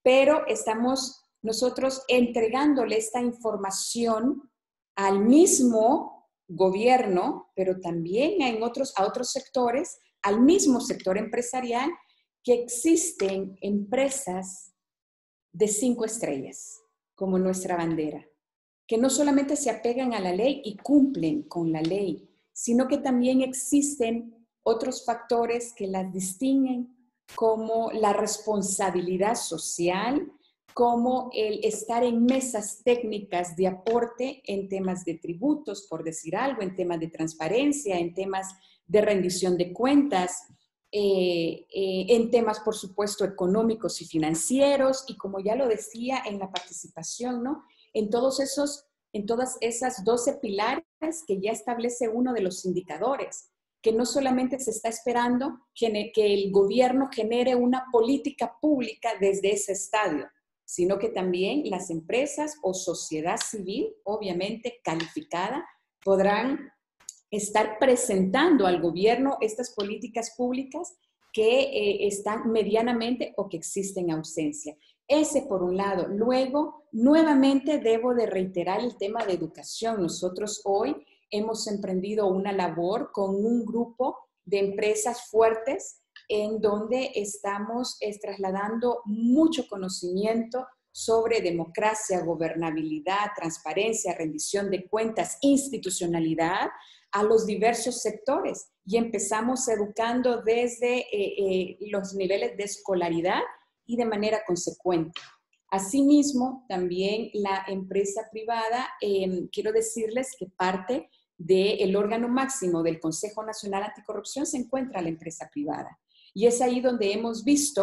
Pero estamos nosotros entregándole esta información al mismo gobierno, pero también a otros sectores, al mismo sector empresarial, que existen empresas de 5 estrellas, como nuestra bandera, que no solamente se apegan a la ley y cumplen con la ley, sino que también existen otros factores que las distinguen, como la responsabilidad social, como el estar en mesas técnicas de aporte en temas de tributos, por decir algo, en temas de transparencia, en temas de rendición de cuentas, en temas, por supuesto, económicos y financieros, y como ya lo decía en la participación, ¿no? En todas esas 12 pilares que ya establece uno de los indicadores, que no solamente se está esperando que el gobierno genere una política pública desde ese estadio, sino que también las empresas o sociedad civil, obviamente calificada, podrán estar presentando al gobierno estas políticas públicas que están medianamente o que existen en ausencia. Ese por un lado. Luego, nuevamente debo de reiterar el tema de educación. Nosotros hoy hemos emprendido una labor con un grupo de empresas fuertes en donde estamos trasladando mucho conocimiento sobre democracia, gobernabilidad, transparencia, rendición de cuentas, institucionalidad a los diversos sectores. Y empezamos educando desde los niveles de escolaridad y de manera consecuente. Asimismo, también la empresa privada, quiero decirles que parte del órgano máximo del Consejo Nacional Anticorrupción se encuentra la empresa privada. Y es ahí donde hemos visto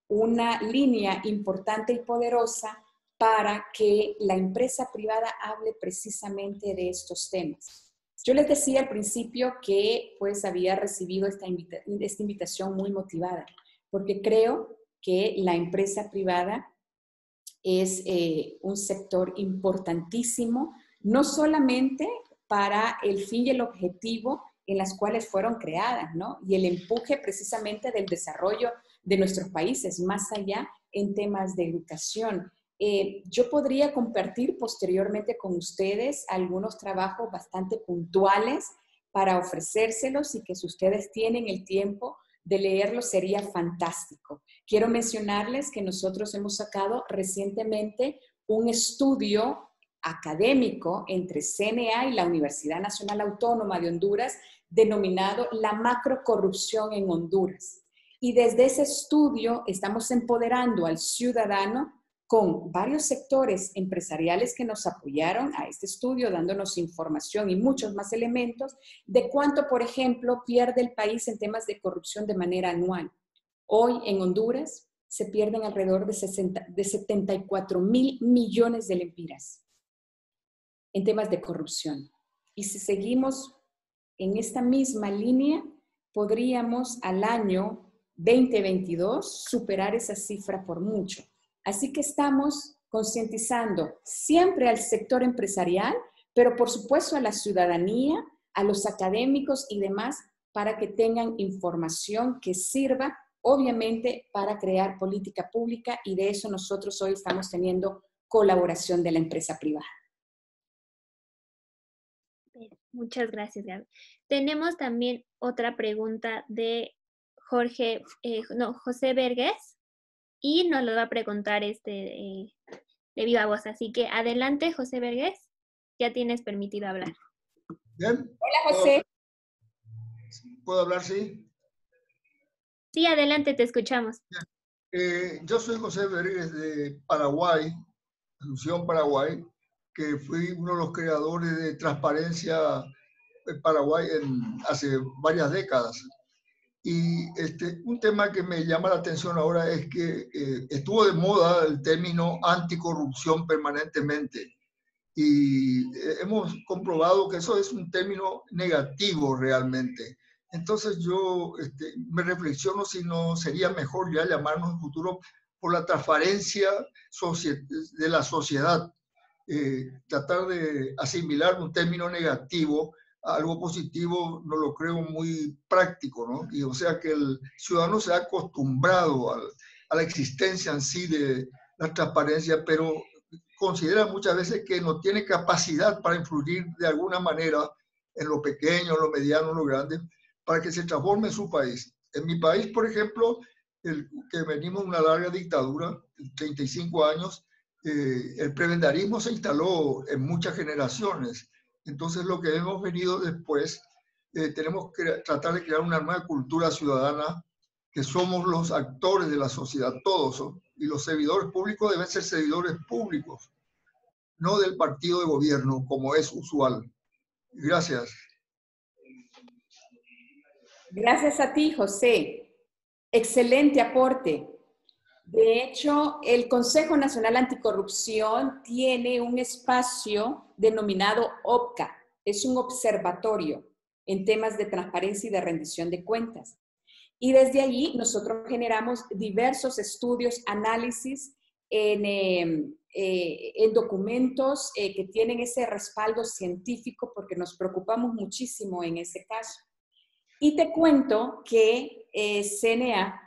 una línea importante y poderosa para que la empresa privada hable precisamente de estos temas. Yo les decía al principio que pues había recibido esta invitación muy motivada, porque creo que la empresa privada es un sector importantísimo, no solamente para el fin y el objetivo en las cuales fueron creadas, ¿no? Y el empuje precisamente del desarrollo de nuestros países, más allá en temas de educación. Yo podría compartir posteriormente con ustedes algunos trabajos bastante puntuales para ofrecérselos y que si ustedes tienen el tiempo de leerlos sería fantástico. Quiero mencionarles que nosotros hemos sacado recientemente un estudio académico entre CNA y la Universidad Nacional Autónoma de Honduras, denominado La Macrocorrupción en Honduras. Y desde ese estudio estamos empoderando al ciudadano con varios sectores empresariales que nos apoyaron a este estudio, dándonos información y muchos más elementos de cuánto, por ejemplo, pierde el país en temas de corrupción de manera anual. Hoy en Honduras se pierden alrededor de 74,000 millones de lempiras en temas de corrupción. Y si seguimos en esta misma línea, podríamos al año 2022 superar esa cifra por mucho. Así que estamos concientizando siempre al sector empresarial, pero por supuesto a la ciudadanía, a los académicos y demás, para que tengan información que sirva, obviamente, para crear política pública, y de eso nosotros hoy estamos teniendo colaboración de la empresa privada. Muchas gracias, Gaby. Tenemos también otra pregunta de José Vergés, y nos lo va a preguntar de viva voz. Así que adelante, José Vergés, ya tienes permitido hablar. Bien. Hola, José. ¿Puedo hablar, sí? Sí, adelante, te escuchamos. Yo soy José Vergés de Paraguay, Asunción, Paraguay, que fui uno de los creadores de Transparencia en Paraguay hace varias décadas. Y un tema que me llama la atención ahora es que estuvo de moda el término anticorrupción permanentemente. Y hemos comprobado que eso es un término negativo realmente. Entonces yo me reflexiono si no sería mejor ya llamarnos en futuro por la transparencia de la sociedad. Tratar de asimilar un término negativo a algo positivo no lo creo muy práctico, ¿no? Y o sea que el ciudadano se ha acostumbrado a la existencia en sí de la transparencia, pero considera muchas veces que no tiene capacidad para influir de alguna manera en lo pequeño, en lo mediano, en lo grande, para que se transforme en su país. En mi país, por ejemplo, que venimos de una larga dictadura, 35 años, el prebendarismo se instaló en muchas generaciones. Entonces, lo que hemos venido después, tenemos que tratar de crear una nueva cultura ciudadana, que somos los actores de la sociedad, todos, ¿no? Y los servidores públicos deben ser servidores públicos, no del partido de gobierno, como es usual. Gracias. Gracias a ti, José. Excelente aporte. De hecho, el Consejo Nacional Anticorrupción tiene un espacio denominado OPCA. Es un observatorio en temas de transparencia y de rendición de cuentas. Y desde allí nosotros generamos diversos estudios, análisis en documentos que tienen ese respaldo científico, porque nos preocupamos muchísimo en ese caso. Y te cuento que CNA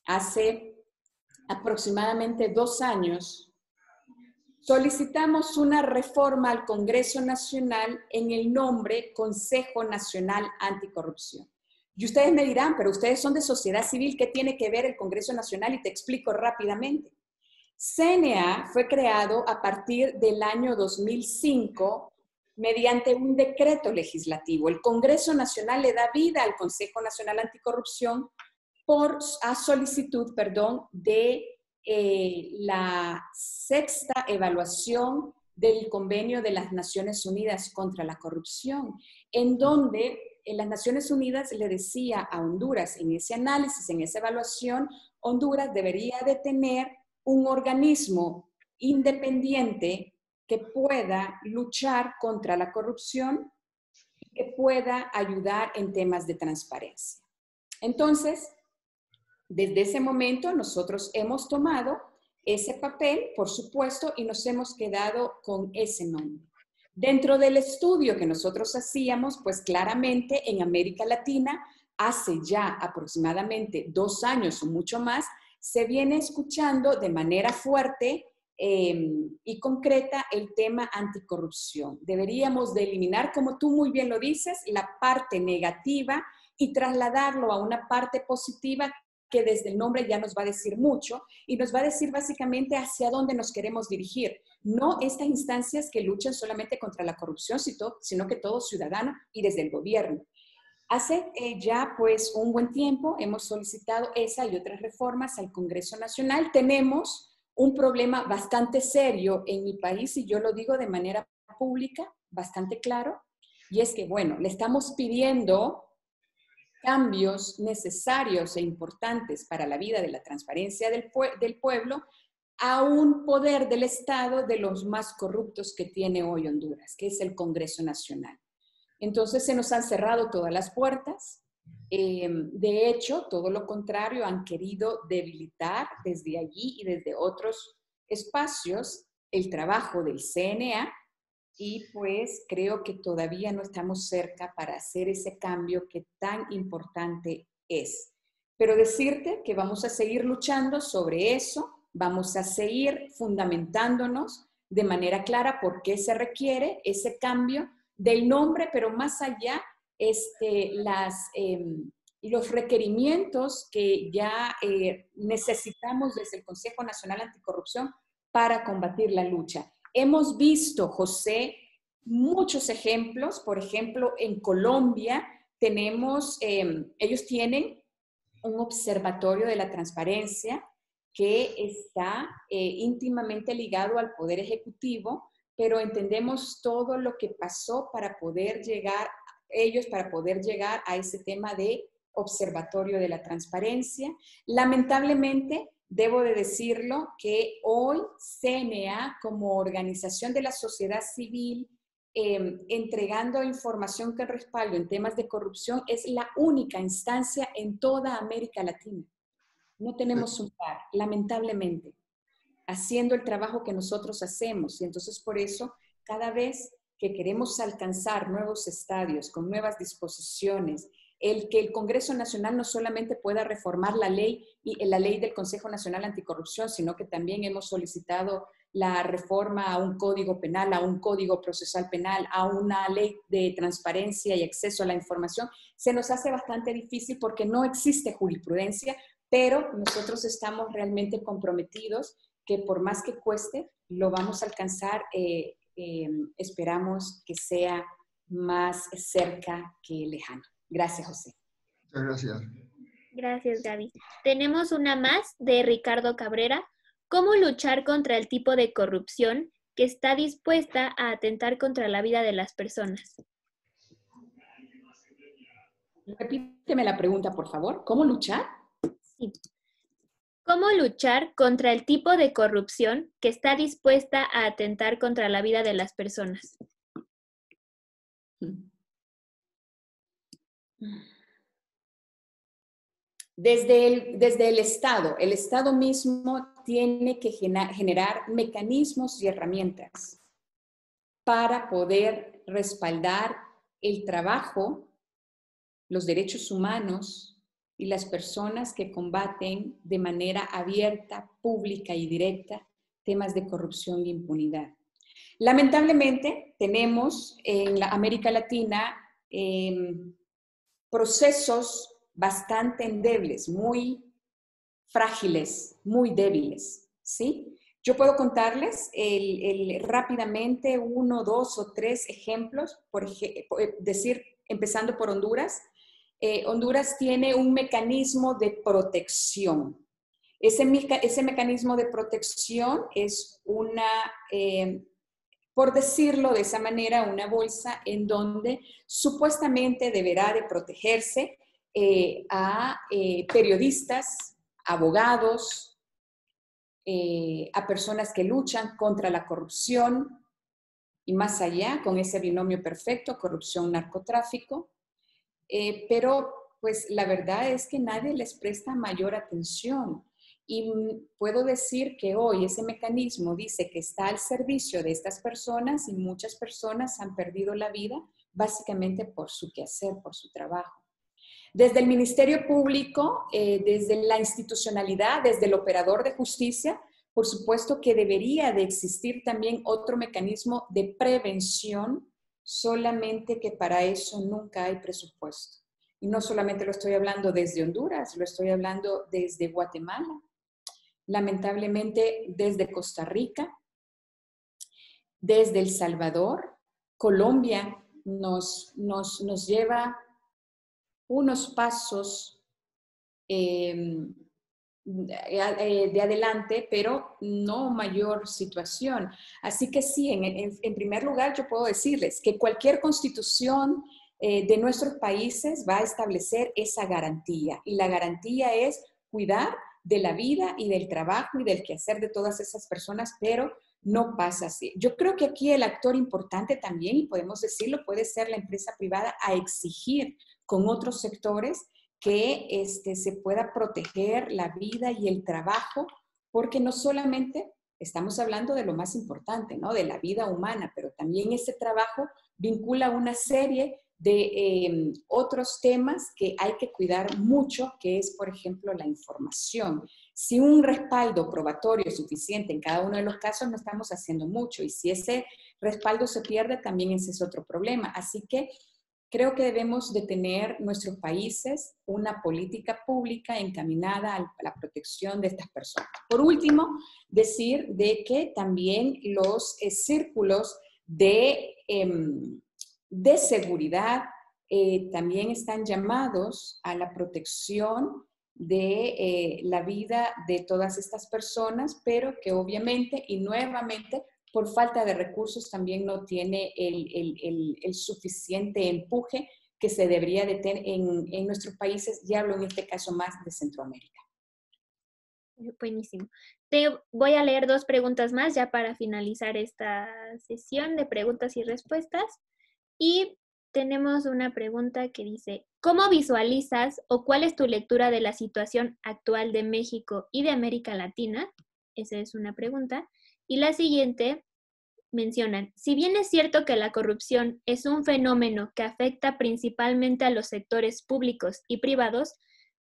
hace aproximadamente 2 años solicitamos una reforma al Congreso Nacional en el nombre Consejo Nacional Anticorrupción. Y ustedes me dirán, pero ustedes son de sociedad civil, ¿qué tiene que ver el Congreso Nacional? Y te explico rápidamente. CNA fue creado a partir del año 2005 mediante un decreto legislativo. El Congreso Nacional le da vida al Consejo Nacional Anticorrupción a solicitud, de la 6ª evaluación del Convenio de las Naciones Unidas contra la Corrupción, en donde las Naciones Unidas le decía a Honduras, en ese análisis, en esa evaluación, Honduras debería de tener un organismo independiente que pueda luchar contra la corrupción y que pueda ayudar en temas de transparencia. Entonces, desde ese momento nosotros hemos tomado ese papel, por supuesto, y nos hemos quedado con ese nombre. Dentro del estudio que nosotros hacíamos, pues claramente en América Latina, hace ya aproximadamente 2 años o mucho más, se viene escuchando de manera fuerte y concreta el tema anticorrupción. Deberíamos de eliminar, como tú muy bien lo dices, la parte negativa y trasladarlo a una parte positiva que desde el nombre ya nos va a decir mucho y nos va a decir básicamente hacia dónde nos queremos dirigir. No estas instancias que luchan solamente contra la corrupción, sino que todo ciudadano y desde el gobierno. Hace ya pues un buen tiempo hemos solicitado esa y otras reformas al Congreso Nacional. Tenemos un problema bastante serio en mi país y yo lo digo de manera pública, bastante claro, y es que, bueno, le estamos pidiendo cambios necesarios e importantes para la vida de la transparencia del pueblo a un poder del Estado de los más corruptos que tiene hoy Honduras, que es el Congreso Nacional. Entonces se nos han cerrado todas las puertas. De hecho, todo lo contrario, han querido debilitar desde allí y desde otros espacios el trabajo del CNA y pues creo que todavía no estamos cerca para hacer ese cambio que tan importante es. Pero decirte que vamos a seguir luchando sobre eso, vamos a seguir fundamentándonos de manera clara por qué se requiere ese cambio del nombre, pero más allá los requerimientos que ya necesitamos desde el Consejo Nacional Anticorrupción para combatir la lucha. Hemos visto, José, muchos ejemplos. Por ejemplo, en Colombia tenemos, ellos tienen un observatorio de la transparencia que está íntimamente ligado al Poder Ejecutivo, pero entendemos todo lo que pasó para poder llegar a ese tema de observatorio de la transparencia. Lamentablemente, debo de decirlo que hoy CNA, como organización de la sociedad civil, entregando información que respaldo en temas de corrupción, es la única instancia en toda América Latina. No tenemos un par, lamentablemente, haciendo el trabajo que nosotros hacemos. Y entonces por eso, cada vez que queremos alcanzar nuevos estadios con nuevas disposiciones, el que el Congreso Nacional no solamente pueda reformar la ley del Consejo Nacional Anticorrupción, sino que también hemos solicitado la reforma a un código penal, a un código procesal penal, a una ley de transparencia y acceso a la información, se nos hace bastante difícil porque no existe jurisprudencia, pero nosotros estamos realmente comprometidos que por más que cueste, lo vamos a alcanzar. Esperamos que sea más cerca que lejano. Gracias, José. Muchas gracias. Gracias, Gaby. Tenemos una más de Ricardo Cabrera. ¿Cómo luchar contra el tipo de corrupción que está dispuesta a atentar contra la vida de las personas? Repíteme la pregunta, por favor. ¿Cómo luchar? Sí. ¿Cómo luchar contra el tipo de corrupción que está dispuesta a atentar contra la vida de las personas? Desde el Estado mismo tiene que generar mecanismos y herramientas para poder respaldar el trabajo, los derechos humanos y las personas que combaten de manera abierta, pública y directa temas de corrupción e impunidad. Lamentablemente, tenemos en la América Latina procesos bastante endebles, muy frágiles, muy débiles, ¿sí? Yo puedo contarles rápidamente 1, 2 o 3 ejemplos, empezando por Honduras. Honduras tiene un mecanismo de protección. Ese mecanismo de protección es por decirlo de esa manera, una bolsa en donde supuestamente deberá de protegerse a periodistas, abogados, a personas que luchan contra la corrupción y más allá, con ese binomio perfecto, corrupción-narcotráfico. Pero pues la verdad es que nadie les presta mayor atención. Y puedo decir que hoy ese mecanismo dice que está al servicio de estas personas y muchas personas han perdido la vida básicamente por su quehacer, por su trabajo. Desde el Ministerio Público, desde la institucionalidad, desde el operador de justicia, por supuesto que debería de existir también otro mecanismo de prevención, solamente que para eso nunca hay presupuesto. Y no solamente lo estoy hablando desde Honduras, lo estoy hablando desde Guatemala, lamentablemente desde Costa Rica, desde El Salvador. Colombia nos lleva unos pasos de adelante, pero no mayor situación. Así que sí, en primer lugar yo puedo decirles que cualquier constitución de nuestros países va a establecer esa garantía, y la garantía es cuidar de la vida y del trabajo y del quehacer de todas esas personas, pero no pasa así. Yo creo que aquí el actor importante también, y podemos decirlo, puede ser la empresa privada, a exigir con otros sectores que se pueda proteger la vida y el trabajo, porque no solamente estamos hablando de lo más importante, ¿no? De la vida humana, pero también ese trabajo vincula una serie de otros temas que hay que cuidar mucho, que es, por ejemplo, la información. Si un respaldo probatorio es suficiente en cada uno de los casos, no estamos haciendo mucho, y si ese respaldo se pierde, también ese es otro problema. Así que creo que debemos de tener nuestros países una política pública encaminada a la protección de estas personas. Por último, decir de que también los círculos de seguridad también están llamados a la protección de la vida de todas estas personas, pero que obviamente y nuevamente por falta de recursos también no tiene el suficiente empuje que se debería de tener en nuestros países, y hablo en este caso más de Centroamérica. Buenísimo. Te voy a leer 2 preguntas más ya para finalizar esta sesión de preguntas y respuestas. Y tenemos una pregunta que dice, ¿cómo visualizas o cuál es tu lectura de la situación actual de México y de América Latina? Esa es una pregunta. Y la siguiente mencionan, si bien es cierto que la corrupción es un fenómeno que afecta principalmente a los sectores públicos y privados,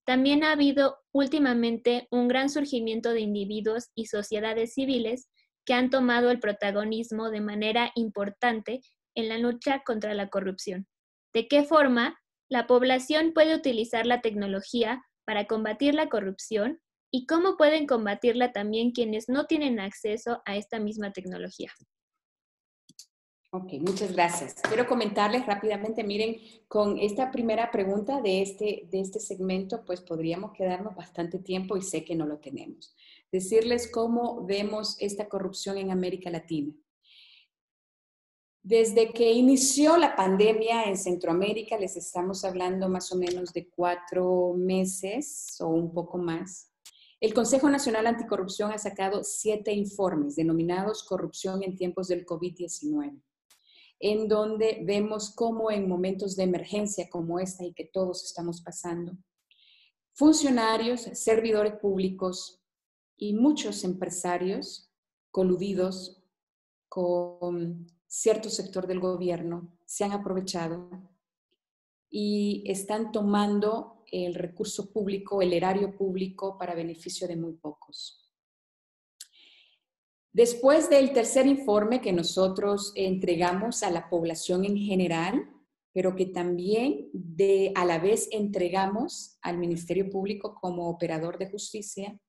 también ha habido últimamente un gran surgimiento de individuos y sociedades civiles que han tomado el protagonismo de manera importante en la lucha contra la corrupción. ¿De qué forma la población puede utilizar la tecnología para combatir la corrupción y cómo pueden combatirla también quienes no tienen acceso a esta misma tecnología? Ok, muchas gracias. Quiero comentarles rápidamente, miren, con esta primera pregunta de este segmento, pues podríamos quedarnos bastante tiempo y sé que no lo tenemos. Decirles cómo vemos esta corrupción en América Latina. Desde que inició la pandemia en Centroamérica, les estamos hablando más o menos de 4 meses o un poco más, el Consejo Nacional Anticorrupción ha sacado 7 informes denominados Corrupción en tiempos del COVID-19, en donde vemos cómo en momentos de emergencia como esta y que todos estamos pasando, funcionarios, servidores públicos y muchos empresarios coludidos con cierto sector del gobierno se han aprovechado y están tomando el recurso público, el erario público, para beneficio de muy pocos. Después del tercer informe que nosotros entregamos a la población en general, pero que también a la vez entregamos al Ministerio Público como operador de justicia,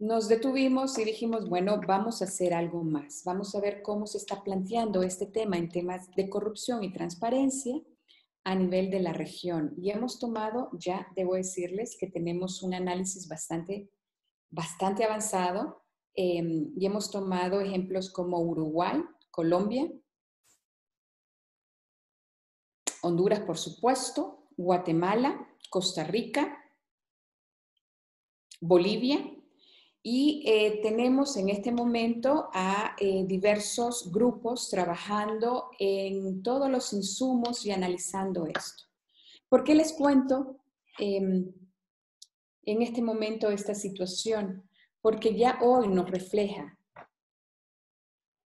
nos detuvimos y dijimos, bueno, vamos a hacer algo más. Vamos a ver cómo se está planteando este tema en temas de corrupción y transparencia a nivel de la región. Y hemos tomado, ya debo decirles que tenemos un análisis bastante avanzado y hemos tomado ejemplos como Uruguay, Colombia, Honduras, por supuesto, Guatemala, Costa Rica, Bolivia. Y tenemos en este momento a diversos grupos trabajando en todos los insumos y analizando esto. ¿Por qué les cuento en este momento esta situación? Porque ya hoy nos refleja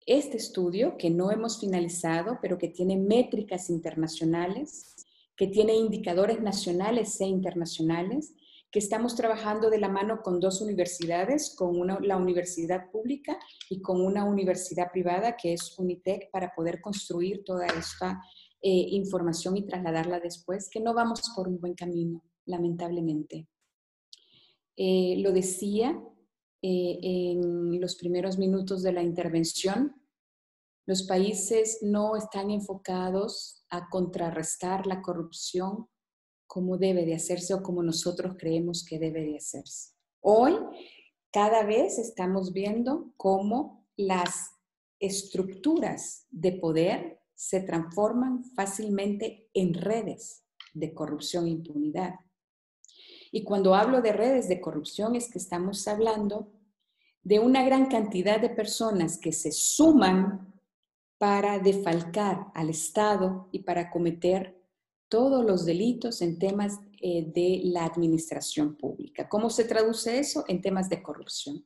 este estudio que no hemos finalizado, pero que tiene métricas internacionales, que tiene indicadores nacionales e internacionales, que estamos trabajando de la mano con 2 universidades, con la universidad pública y con una universidad privada que es Unitec, para poder construir toda esta información y trasladarla después, que no vamos por un buen camino, lamentablemente. Lo decía en los primeros minutos de la intervención, los países no están enfocados a contrarrestar la corrupción como debe de hacerse o como nosotros creemos que debe de hacerse. Hoy, cada vez estamos viendo cómo las estructuras de poder se transforman fácilmente en redes de corrupción e impunidad. Y cuando hablo de redes de corrupción es que estamos hablando de una gran cantidad de personas que se suman para defalcar al Estado y para cometer todos los delitos en temas de la administración pública. ¿Cómo se traduce eso? En temas de corrupción.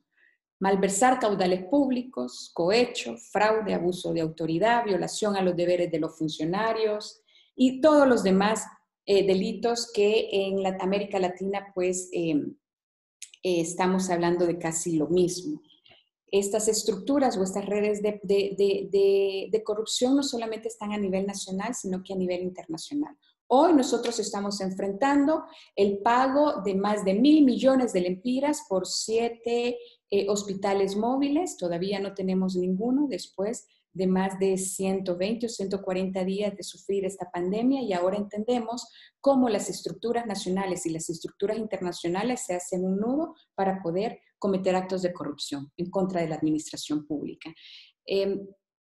Malversar caudales públicos, cohecho, fraude, abuso de autoridad, violación a los deberes de los funcionarios y todos los demás delitos que en América Latina pues estamos hablando de casi lo mismo. Estas estructuras o estas redes de corrupción no solamente están a nivel nacional, sino que a nivel internacional. Hoy nosotros estamos enfrentando el pago de más de 1.000 millones de lempiras por 7 hospitales móviles. Todavía no tenemos ninguno después de más de 120 o 140 días de sufrir esta pandemia, y ahora entendemos cómo las estructuras nacionales y las estructuras internacionales se hacen un nudo para poder cometer actos de corrupción en contra de la administración pública.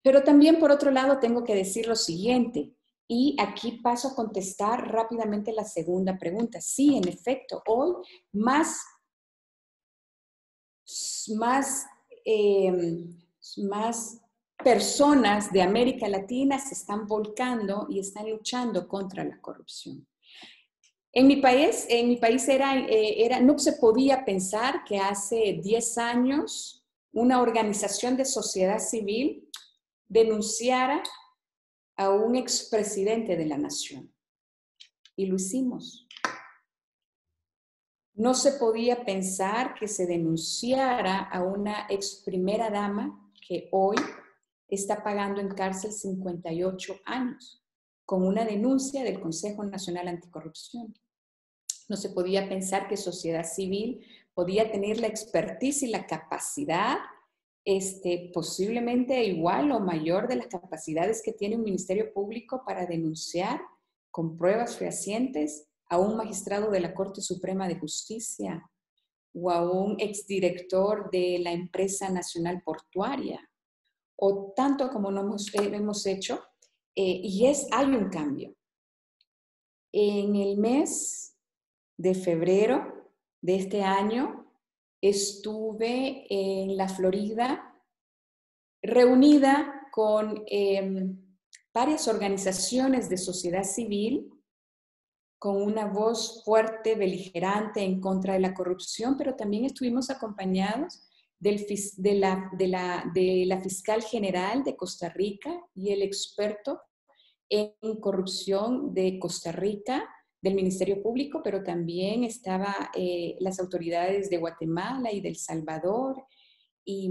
Pero también, por otro lado, tengo que decir lo siguiente, y aquí paso a contestar rápidamente la segunda pregunta. Sí, en efecto, hoy más personas de América Latina se están volcando y están luchando contra la corrupción. En mi país no se podía pensar que hace 10 años una organización de sociedad civil denunciara a un expresidente de la nación. Y lo hicimos. No se podía pensar que se denunciara a una ex primera dama que hoy está pagando en cárcel 58 años con una denuncia del Consejo Nacional Anticorrupción. No se podía pensar que sociedad civil podía tener la expertise y la capacidad posiblemente igual o mayor de las capacidades que tiene un ministerio público para denunciar con pruebas fehacientes a un magistrado de la Corte Suprema de Justicia o a un exdirector de la empresa nacional portuaria, o tanto como no hemos hecho, hay un cambio. En el mes de febrero de este año, estuve en la Florida reunida con varias organizaciones de sociedad civil con una voz fuerte, beligerante en contra de la corrupción, pero también estuvimos acompañados de la fiscal general de Costa Rica y el experto en corrupción de Costa Rica, del Ministerio Público, pero también estaban las autoridades de Guatemala y de El Salvador y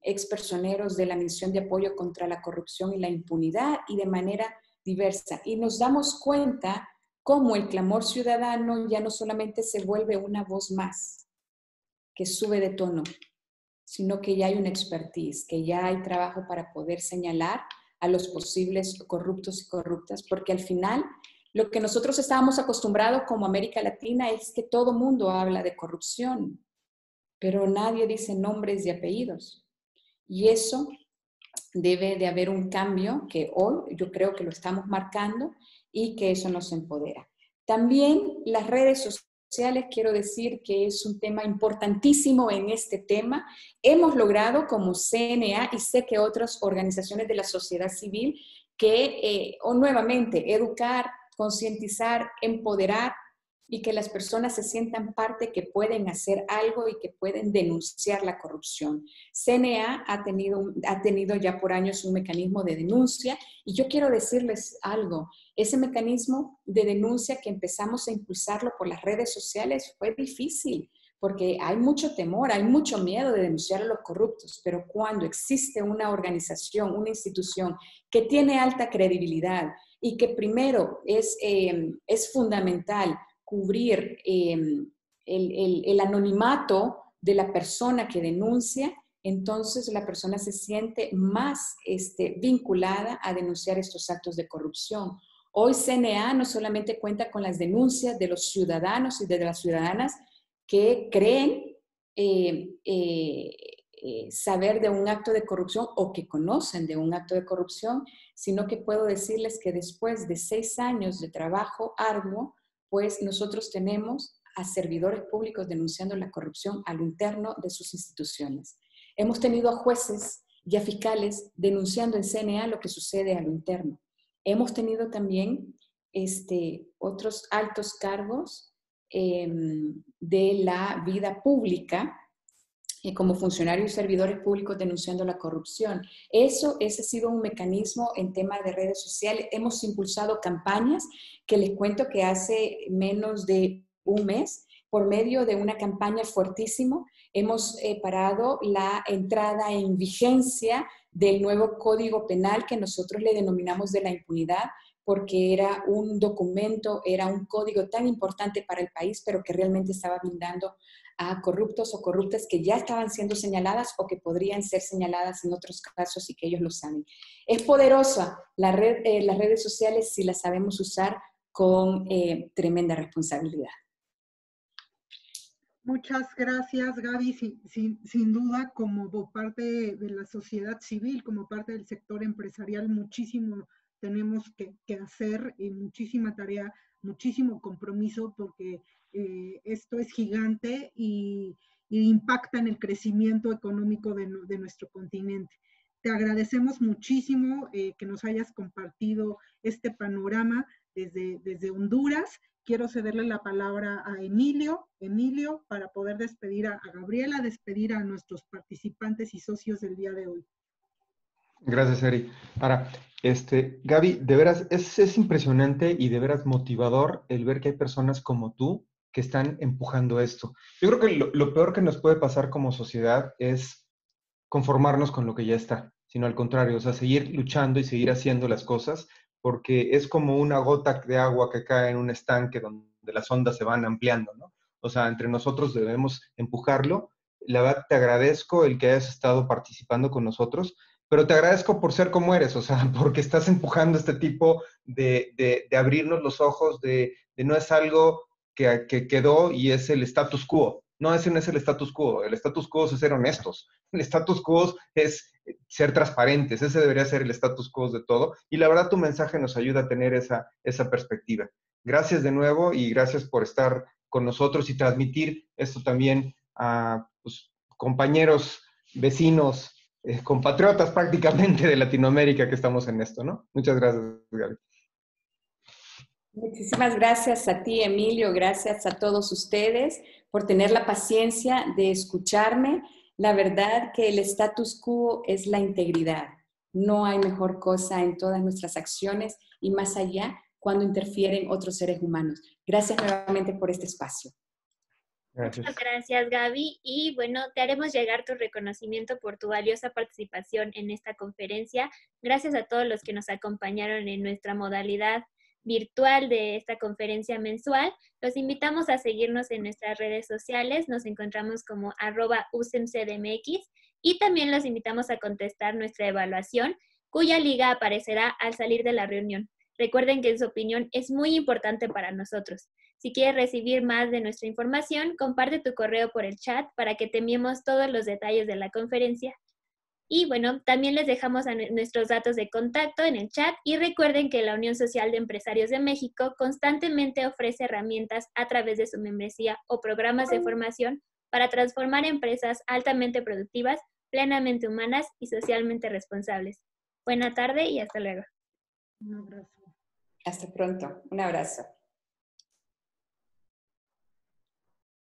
expersoneros de la Misión de Apoyo contra la Corrupción y la Impunidad, y de manera diversa. Y nos damos cuenta cómo el clamor ciudadano ya no solamente se vuelve una voz más que sube de tono, sino que ya hay una expertise, que ya hay trabajo para poder señalar a los posibles corruptos y corruptas, porque al final lo que nosotros estábamos acostumbrados como América Latina es que todo mundo habla de corrupción, pero nadie dice nombres y apellidos. Y eso debe de haber un cambio que hoy yo creo que lo estamos marcando y que eso nos empodera. También las redes sociales, quiero decir que es un tema importantísimo en este tema. Hemos logrado como CNA, y sé que otras organizaciones de la sociedad civil, que nuevamente educar, concientizar, empoderar y que las personas se sientan parte, que pueden hacer algo y que pueden denunciar la corrupción. CNA ha tenido ya por años un mecanismo de denuncia, y yo quiero decirles algo. Ese mecanismo de denuncia que empezamos a impulsarlo por las redes sociales fue difícil, porque hay mucho temor, hay mucho miedo de denunciar a los corruptos, pero cuando existe una organización, una institución que tiene alta credibilidad, y que primero es fundamental cubrir el anonimato de la persona que denuncia, entonces la persona se siente más vinculada a denunciar estos actos de corrupción. Hoy CNA no solamente cuenta con las denuncias de los ciudadanos y de las ciudadanas que creen saber de un acto de corrupción o que conocen de un acto de corrupción, sino que puedo decirles que después de 6 años de trabajo arduo, pues nosotros tenemos a servidores públicos denunciando la corrupción a lo interno de sus instituciones. Hemos tenido a jueces y a fiscales denunciando en CNA lo que sucede a lo interno. Hemos tenido también otros altos cargos de la vida pública como funcionarios y servidores públicos denunciando la corrupción. Ese ha sido un mecanismo en temas de redes sociales. Hemos impulsado campañas que les cuento que hace menos de un mes, por medio de una campaña fuertísima, hemos parado la entrada en vigencia del nuevo Código Penal que nosotros le denominamos de la impunidad, porque era un documento, era un código tan importante para el país, pero que realmente estaba blindando a corruptos o corruptas que ya estaban siendo señaladas o que podrían ser señaladas en otros casos y que ellos lo saben. Es poderosa las redes sociales si las sabemos usar con tremenda responsabilidad. Muchas gracias, Gaby. Sin duda, como parte de la sociedad civil, como parte del sector empresarial, muchísimo tenemos que hacer y muchísima tarea, muchísimo compromiso, porque esto es gigante y impacta en el crecimiento económico de nuestro continente. Te agradecemos muchísimo que nos hayas compartido este panorama desde Honduras. Quiero cederle la palabra a Emilio, para poder despedir a Gabriela, despedir a nuestros participantes y socios del día de hoy. Gracias, Eri. Ahora, Gaby, de veras, es impresionante y de veras motivador el ver que hay personas como tú que están empujando esto. Yo creo que lo peor que nos puede pasar como sociedad es conformarnos con lo que ya está, sino al contrario, o sea, seguir luchando y seguir haciendo las cosas, porque es como una gota de agua que cae en un estanque donde las ondas se van ampliando, ¿no? O sea, entre nosotros debemos empujarlo. La verdad, te agradezco el que hayas estado participando con nosotros, pero te agradezco por ser como eres, o sea, porque estás empujando este tipo de abrirnos los ojos, de no es algo que quedó y es el status quo. No, ese no es el status quo. El status quo es ser honestos. El status quo es ser transparentes. Ese debería ser el status quo de todo. Y la verdad, tu mensaje nos ayuda a tener esa perspectiva. Gracias de nuevo y gracias por estar con nosotros y transmitir esto también a compañeros, vecinos, compatriotas prácticamente de Latinoamérica que estamos en esto, ¿no? Muchas gracias, Gaby. Muchísimas gracias a ti, Emilio, gracias a todos ustedes por tener la paciencia de escucharme. La verdad que el status quo es la integridad. No hay mejor cosa en todas nuestras acciones y más allá cuando interfieren otros seres humanos. Gracias nuevamente por este espacio. Gracias. Muchas gracias, Gaby. Y bueno, te haremos llegar tu reconocimiento por tu valiosa participación en esta conferencia. Gracias a todos los que nos acompañaron en nuestra modalidad virtual de esta conferencia mensual. Los invitamos a seguirnos en nuestras redes sociales. Nos encontramos como @usemcdmx y también los invitamos a contestar nuestra evaluación, cuya liga aparecerá al salir de la reunión. Recuerden que su opinión es muy importante para nosotros. Si quieres recibir más de nuestra información, comparte tu correo por el chat para que te enviemos todos los detalles de la conferencia. Y bueno, también les dejamos nuestros datos de contacto en el chat y recuerden que la Unión Social de Empresarios de México constantemente ofrece herramientas a través de su membresía o programas de formación para transformar empresas altamente productivas, plenamente humanas y socialmente responsables. Buena tarde y hasta luego. Un abrazo. Hasta pronto. Un abrazo.